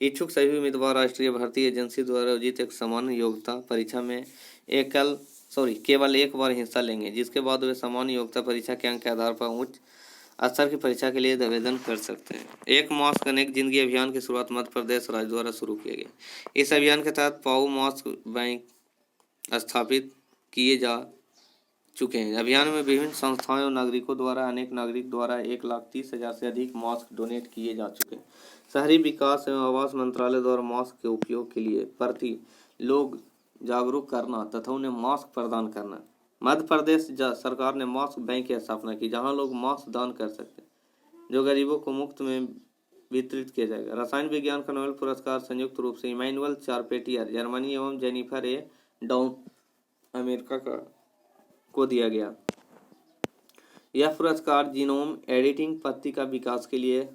इच्छुक सभी उम्मीदवार राष्ट्रीय भर्ती एजेंसी द्वारा आयोजित एक सामान्य योग्यता परीक्षा में केवल एक बार हिस्सा लेंगे, जिसके बाद वे सामान्य योग्यता परीक्षा के अंक के आधार पर उच्च स्तर की परीक्षा के लिए आवेदन कर सकते हैं। एक मास्क अनेक जिंदगी अभियान की शुरुआत मध्य प्रदेश राज्य द्वारा शुरू किया गया। इस अभियान के तहत पाऊ मास्क बैंक स्थापित किए जा चुके हैं। अभियान में विभिन्न संस्थाओं और नागरिकों द्वारा अनेक नागरिक द्वारा 1,30,000 से अधिक मास्क डोनेट किए जा चुके हैं। शहरी विकास एवं आवास मंत्रालय द्वारा मास्क के उपयोग के लिए प्रति लोग जागरूक करना तथा उन्हें मास्क प्रदान करना। मध्य प्रदेश सरकार ने मास्क बैंक की स्थापना की, जहां लोग मास्क दान कर सकते हैं, जो गरीबों को मुफ्त में वितरित किया जाएगा। रसायन विज्ञान का नोबेल पुरस्कार संयुक्त रूप से इमैनुअल चारपेटियर जर्मनी एवं जेनिफर ए डाउन अमेरिका को दिया गया। यह पुरस्कार जीनोम एडिटिंग पद्धति का विकास के लिए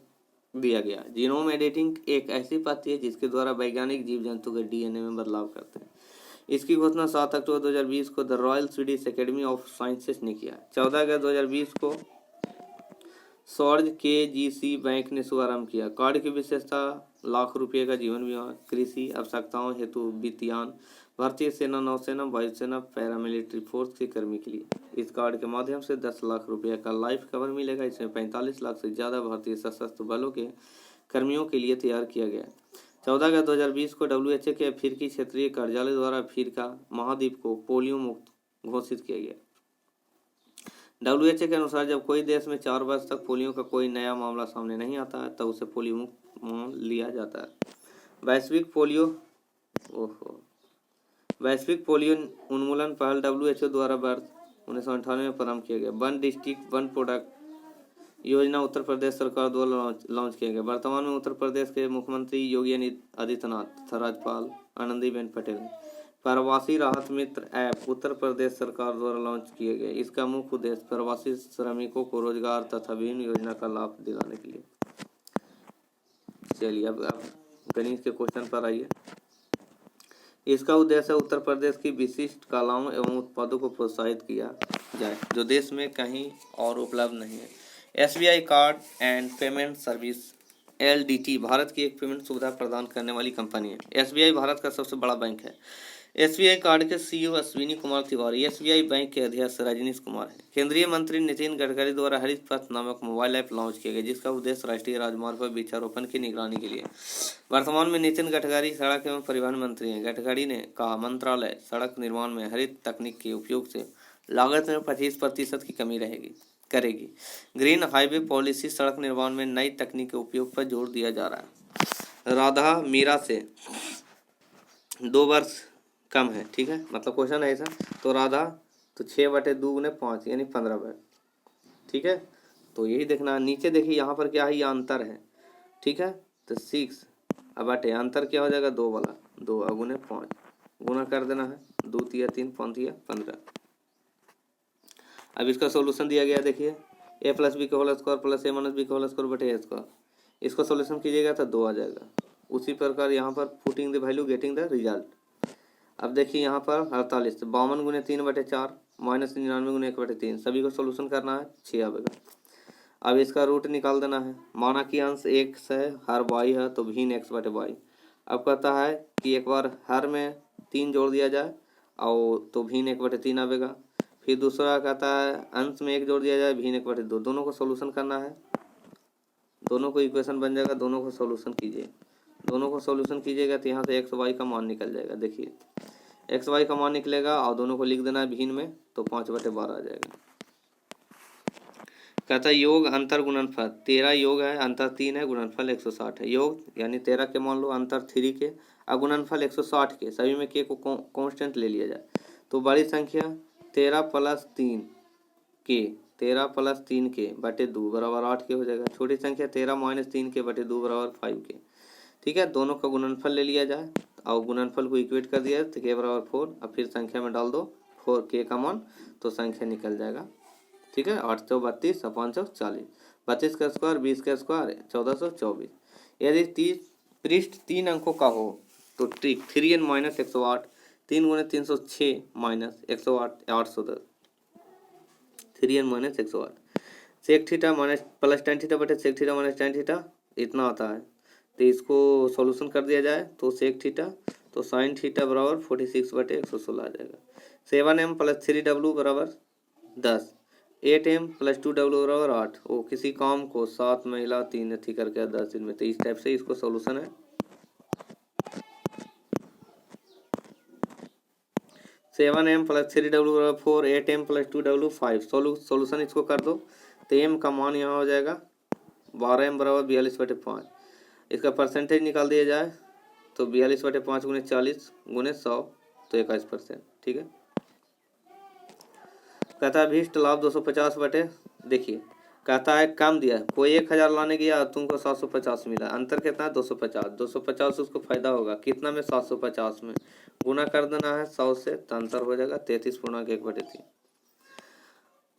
दिया गया। जीनोम एडिटिंग एक ऐसी पद्धति है जिसके द्वारा वैज्ञानिक जीव जंतु के DNA में बदलाव करते हैं। इसकी घोषणा 7 अक्टूबर 2020 को the royal Swedish academy of sciences ने किया। 14 अगस्त 2020 को सॉर्ज KGC बैंक ने शुभारंभ किया। कार्ड की विशेषता लाख रुपये का जीवन बीमा, कृषि आवश्यकताओं हेतु वित्तयान, भारतीय सेना, नौसेना, वायुसेना, पैरामिलिट्री फोर्स के कर्मी के लिए। इस कार्ड के माध्यम से 10 लाख रुपये का लाइफ कवर मिलेगा। इसमें 45 लाख से ज़्यादा भारतीय सशस्त्र बलों के कर्मियों के लिए तैयार किया गया। 14 अगस्त 2020 को WHO के अफ्रीकी क्षेत्रीय कार्यालय द्वारा अफ्रीका महाद्वीप को पोलियो मुक्त घोषित किया गया। WHO के अनुसार जब कोई देश में 4 वर्ष तक पोलियो का कोई नया मामला सामने नहीं आता है तब उसे पोलियो मुक्त मान लिया जाता है। वैश्विक पोलियो उन्मूलन पहल WHO द्वारा वर्ष 1998 में प्रारंभ किया गया। 1 डिस्ट्रिक्ट 1 प्रोडक्ट योजना उत्तर प्रदेश सरकार द्वारा लॉन्च किया गया। वर्तमान में उत्तर प्रदेश के मुख्यमंत्री योगी आदित्यनाथ तथा राज्यपाल आनंदीबेन पटेल ने प्रवासी राहत मित्र ऐप उत्तर प्रदेश सरकार द्वारा लॉन्च किए गए। इसका मुख्य उद्देश्य प्रवासी श्रमिकों को रोजगार तथा विभिन्न योजना का लाभ दिलाने के लिए। चलिए अब गणित के क्वेश्चन पर आइए। इसका उद्देश्य उत्तर प्रदेश की विशिष्ट कलाओं एवं उत्पादों को प्रोत्साहित किया जाए जो देश में कहीं और उपलब्ध नहीं है। SBI card and payment service LDT Bharat की एक पेमेंट सुविधा प्रदान करने वाली कंपनी है। SBI भारत का सबसे बड़ा बैंक है। SBI कार्ड के CEO Ashwini Kumar Tiwari SBI bank के अध्यक्ष रजनीश कुमार हैं। केंद्रीय मंत्री नितिन गडकरी द्वारा हरित पथ नामक मोबाइल ऐप लॉन्च किया गया, जिसका उद्देश्य राष्ट्रीय राजमार्ग पर वृक्षारोपण की निगरानी के लिए। वर्तमान में नितिन गडकरी सड़क एवं परिवहन मंत्री हैं। गडकरी ने कहा, मंत्रालय सड़क निर्माण में हरित तकनीक के उपयोग से लागत में 25% की कमी करेगी। ग्रीन हाईवे पॉलिसी सड़क निर्माण में नई तकनीक के उपयोग पर जोर दिया जा रहा है। राधा मीरा से 2 वर्ष कम है, ठीक है, मतलब क्वेश्चन है ऐसा। तो राधा तो 6/2 × 5 यानी 15 वर्ष, ठीक है। तो यही देखना, नीचे देखिए यहाँ पर क्या है, ये अंतर है, ठीक है। तो 6 अब बटे अंतर क्या हो जाएगा, 2 वाला 2 × 5 गुना कर देना है, 2 × 3 5 × 15। अब इसका सॉल्यूशन दिया गया, देखिए a + b² + a - b² बटे a²। इसको सॉल्यूशन कीजिएगा तो 2 आ जाएगा। उसी प्रकार यहाँ पर putting the value getting the result. अब देखिए यहाँ पर 48 52 गुने 3/4 माइनस 99 गुने 1/3 सभी को सोल्यूशन करना है 6 आवेगा। अब इसका रूट निकाल देना है। माना कि अंश x है, हर y है, तो भिन्न x/y। अब कहता है कि एक बार हर में 3 जोड़ दिया जाए और तो भिन्न 1/3 आवेगा। फिर दूसरा कहता है अंश में 1 जोड़ दिया जाए, भिन्न 1/2। दोनों को सोल्यूशन करना है, दोनों को इक्वेशन बन जाएगा, दोनों को सोल्यूशन कीजिए। दोनों को सोल्यूशन कीजिएगा तो यहाँ से एक्स वाई का मान निकल जाएगा। देखिए एक्स वाई का मान निकलेगा और दोनों को लिख देना है भिन्न में, तो 5/12 आ जाएगा। कहता है योग अंतर गुणनफल 13 योग है, अंतर 3 है, गुणनफल 160 है। योग यानी 13 के मान लो, अंतर 3 के और गुणनफल 160 के, सभी में के को कांस्टेंट ले लिया जाए तो बड़ी संख्या 13 + 3 के 13 + 3 के बटे 2 बराबर 8 के हो जाएगा। छोटी संख्या 13 - 3 के बटे 2 बराबर 5 के। ठीक है, दोनों का गुणनफल ले लिया जाए और गुणनफल को इक्वेट कर दिया तो के बराबर 4। अब फिर संख्या में डाल दो 4 के का मान, तो संख्या निकल जाएगा। ठीक है, 832 / 540, 32 का स्क्वायर 20 का स्क्वायर 1424। यदि 30 पृष्ठ 3 अंकों का हो तो trick 3n - 108 3 × 306 - 108 810 3n - 108 sec theta plus tan theta बटे sec theta minus tan theta इतना आता है। तो इसको सॉल्यूशन कर दिया जाए तो सेक थीटा तो sin थीटा बराबर 46/116 आ जाएगा। 7m + 3w बराबर 10, 8m + 2w बराबर 8। वो किसी काम को 7 महिला 3 अथी करके 10 दिन में, तो इस टाइप से इसको सॉल्यूशन है। 7m + 3w बराबर 4, 8m + 2w 5। सॉल्यूशन इसको कर दो तो m का मान यहाँ हो जाएगा 12m बराबर 42/5। इसका परसेंटेज निकाल दिया जाए तो 42/5 × 40 × 100 तो 21%। ठीक है, कहता है अभीष्ट लाभ 250 बटे, देखिए कहता है कम दिया है, कोई 1000 लाने गया और तुमको 750 मिला, अंतर कितना है 250। 250 उसको फायदा होगा कितना में 750 में, गुना कर देना है 100 से तो अंतर हो जाएगा 33/1/3।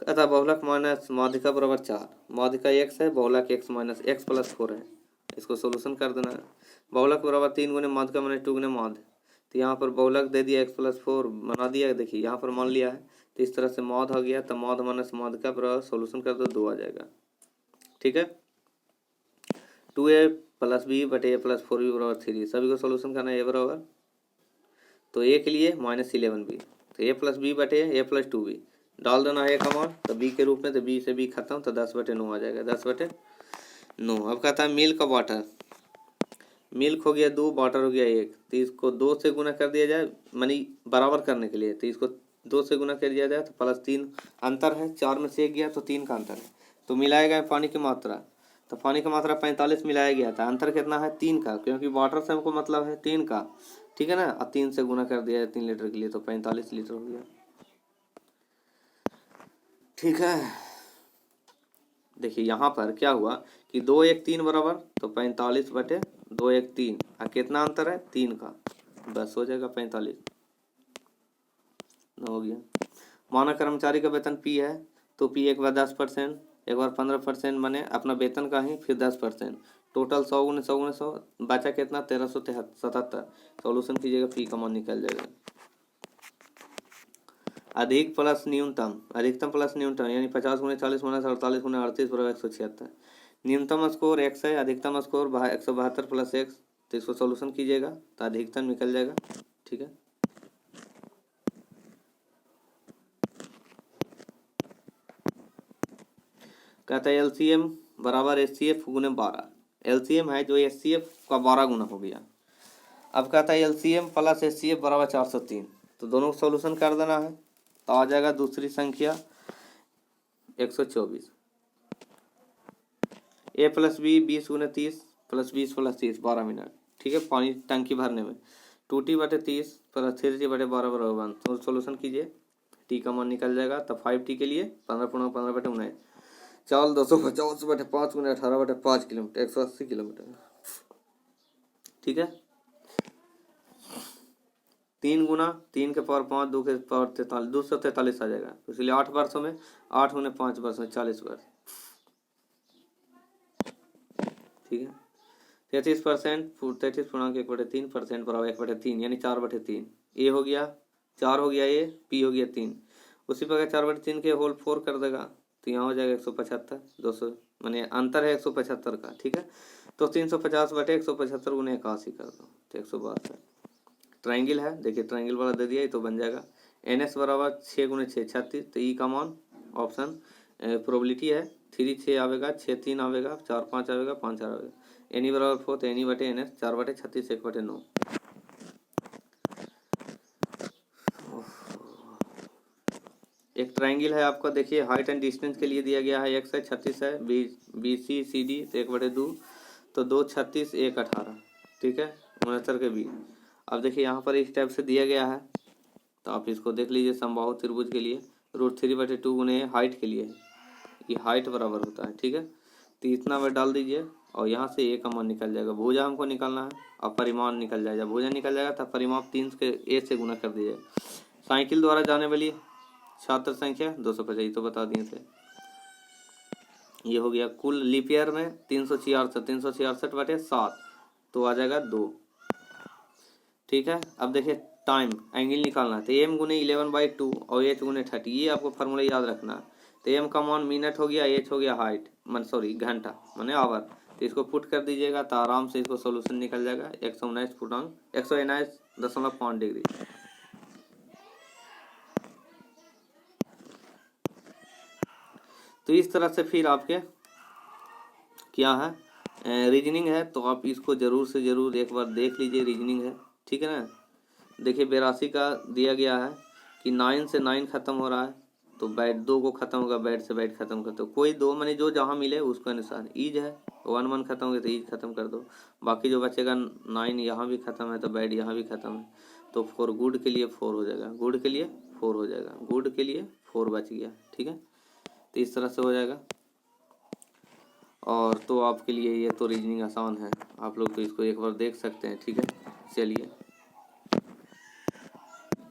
कहता बहुलक माइनस माध्यिका बराबर 4, माध्यिका x है, बहुलक x माइनस x + 4 है। इसको सोल्यूशन कर देना है। बहुलक बराबर 3 गुने माध्यिका माइनस 2 गुने माध्य, तो यहाँ पर बहुलक दे दिया x + 4 बना दिया। देखिए यहाँ पर मान लिया है तो इस तरह से मौध हो गया, तो मौध माइनस माध्यिका बराबर सोल्यूशन कर दो 2 आ जाएगा। ठीक है, 2a + b बटे a + 4b बराबर 3। सभी को सोल्यूशन करना है। a बराबर तो a के लिए -11b, तो a + b बटे a + 2b डाल देना है का मान, तो b के रूप में, तो b से b खत्म, तो 10/9 आ जाएगा 10/9। अब कहता है मिल्क का वाटर, मिल्क हो गया 2, वाटर हो गया 1, तो इसको 2 से गुना कर दिया जाए मनी बराबर करने के लिए, तो इसको 2 से गुना कर दिया जाए तो +3 अंतर है, 4 में से 1 गया तो 3 का अंतर है। तो मिलाया गया पानी की मात्रा, तो पानी की मात्रा 45 मिलाया गया था, अंतर कितना है 3 का, क्योंकि वाटर से हमको मतलब है 3 का। ठीक है ना, अब 3 से गुना कर दिया है 3 लीटर के लिए, तो 45 लीटर हो गया। ठीक है, देखिए यहाँ पर क्या हुआ कि 2 1 3 बराबर, तो 45/2 1 3, और कितना अंतर है 3 का, बस हो जाएगा 45 हो गया। माना कर्मचारी का वेतन P है, तो P एक बार 10%, एक बार 15% बने अपना वेतन का ही, फिर 10%, टोटल 100 × 100 × 100 बचा कितना 1377। सॉल्यूशन कीजिएगा P का मान निकल जाएगा। अधिक प्लस न्यूनतम, अधिकतम प्लस न्यूनतम यानी 50 × 40 - 48 × 38 बराबर 176। न्यूनतम स्कोर x है, अधिकतम स्कोर 172 + x, तो इसको सॉल्यूशन कीजिएगा तो अधिकतम निकल जाएगा। ठीक है, कहता है LCM बराबर HCF × 12। LCM है जो HCF का 12 गुना हो गया। अब कहता है LCM + HCF बराबर 403, तो दोनों को सॉल्यूशन कर देना है तो आ जाएगा दूसरी संख्या 124। a + b 20 × 30 + 20 + 30 12 minute. ठीक है, पानी टंकी भरने में 2t/30 + 3t/12 बराबर 1। तो सॉल्यूशन कीजिए, t का मान निकल जाएगा, तो 5t के लिए 15/15/19 चाल 250/5 × 18/5 किलोमीटर 180 किलोमीटर। ठीक है, 3 गुना 3 के पावर 5 2 के पावर 43 243 आ जाएगा, इसलिए 8 वर्षों में 8 × 5 वर्ष में 40 वर्ष। ठीक है, 33%, 33.1/3% बराबर 1/3 यानी 4/3। ए हो गया 4 हो गया, ए पी हो गया 3। उसी प्रकार 4/3 के होल 4 कर देगा तो यहाँ हो जाएगा 175, 200 मैंने अंतर है 175 का, ठीक है। तो 350/175 गुने 81 कर दो तो 162। ट्राइंगल है, देखिए ट्राइंगल वाला दे दिया ये तो बन जाएगा NS बराबर 6 × 6 36। तो ई का मान ऑप्शन प्रोबेबिलिटी है 3 6 आवेगा, 6 3 आवेगा, 4 5 आवेगा, 5 4 आवेगा। एनी बराबर 4 तो एनी बटे NS 4/36 1/9। एक ट्राइंगल है आपका, देखिए हाइट एंड डिस्टेंस के लिए दिया गया है, x है 36 है, BC CD तो 1/2 तो 2 36 1 18, ठीक है 69 के 20। अब देखिए यहाँ पर इस टाइप से दिया गया है तो आप इसको देख लीजिए समबाहु त्रिभुज के लिए √3/2 गुने हाइट के लिए ये हाइट बराबर होता है, ठीक है। तो इतना में डाल दीजिए और यहाँ से ए का मान निकल जाएगा। भुजा हमको निकालना है और परिमाण निकल जाएगा, भुजा निकल जाएगा तब परिमाप 3 के ए से गुना कर दीजिए। साइकिल द्वारा जाने वाली छात्र संख्या 250 तो बता दिए थे। ये हो गया कुल लीप ईयर में 366/7 तो आ जाएगा 2, ठीक है। अब देखिए टाइम एंगल निकालना है तो m गुने 11/2 और h गुने 30, ये आपको फार्मूला याद रखना है। तो m का मान मिनट हो गया, h हो गया हाइट घंटा माने आवर। तो इसको पुट कर दीजिएगा तो आराम से इसको सोल्यूशन निकल जाएगा 119.5 डिग्री। तो इस तरह से फिर आपके क्या है रीजनिंग है, तो आप इसको जरूर से जरूर एक बार देख लीजिए, रीजनिंग है, ठीक है ना। देखिए 82 का दिया गया है कि 9 से 9 खत्म हो रहा है तो बैट 2 को खत्म होगा, बैट से बैट खत्म कर दो, कोई 2 माने जो जहाँ मिले उसके अनुसार। ईज है 1 1 खत्म हो गया तो ईज खत्म कर दो, बाकी जो बचेगा 9 यहाँ भी खत्म है तो बैट यहाँ भी खत्म है तो 4 गुड के लिए 4 हो जाएगा, गुड के लिए 4 हो जाएगा, गुड के लिए 4 बच गया, ठीक है। तो इस तरह से हो जाएगा। और तो आपके लिए ये तो रीजनिंग आसान है, आप लोग तो इसको एक बार देख सकते हैं, ठीक है। चलिए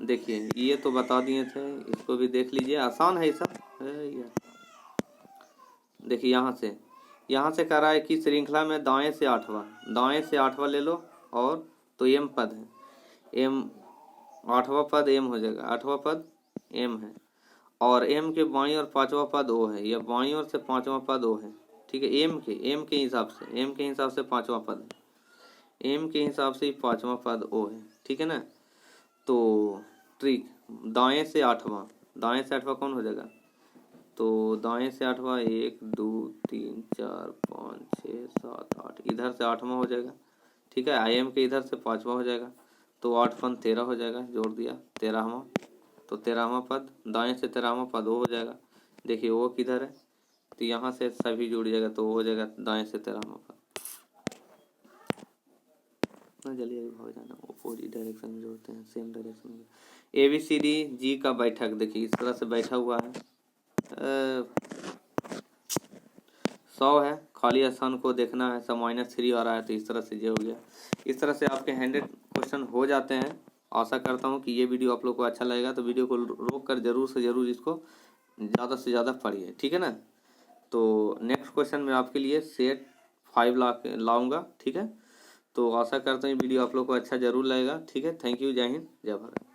देखिए ये तो बता दिए थे, इसको भी देख लीजिए, आसान है ये सब यार। देखिए यहाँ से कह रहा है कि श्रृंखला में दाएं से आठवां ले लो और तो m पद है, m 8वां पद m हो जाएगा, 8वां पद m है और m के बाईं और 5वां पद o है, या बाईं ओर से 5वां पद o है, ठीक है। m के हिसाब से 5वां पद है, m के हिसाब से 5वां पद o है, ठीक है ना। तो ट्रिक दाएं से आठवां कौन हो जाएगा, तो दाएं से आठवां 1 2 3 4 5 6 7 8 इधर से 8वां हो जाएगा, ठीक है। im के इधर से 5वां हो जाएगा तो 8 5 13 हो जाएगा, जोड़ दिया 13वां, तो 13वां पद दाएं से 13वां पद वो हो जाएगा। देखिए वो किधर है तो यहाँ से सभी जुड़ जाएगा तो वो हो जाएगा दाएं से 13वां पद। जल्दी हो जाना, अपोजिट डायरेक्शन में जोड़ते हैं, सेम डायरेक्शन में। ABCD का बैठक देखिए इस तरह से बैठा हुआ है, 100 है, खाली स्थान को देखना है, सब -3 आ रहा है तो इस तरह से ये हो गया। इस तरह से आपके 100 क्वेश्चन हो जाते हैं। आशा करता हूँ कि ये वीडियो आप लोग को अच्छा लगेगा, तो वीडियो को रोक कर जरूर से जरूर इसको ज़्यादा से ज़्यादा पढ़िए, ठीक है ना। तो नेक्स्ट क्वेश्चन में आपके लिए सेट 5 लाऊंगा, ठीक है। तो आशा करता हूँ वीडियो आप लोग को अच्छा जरूर लगेगा, ठीक है। थैंक यू, जय हिंद, जय भारत।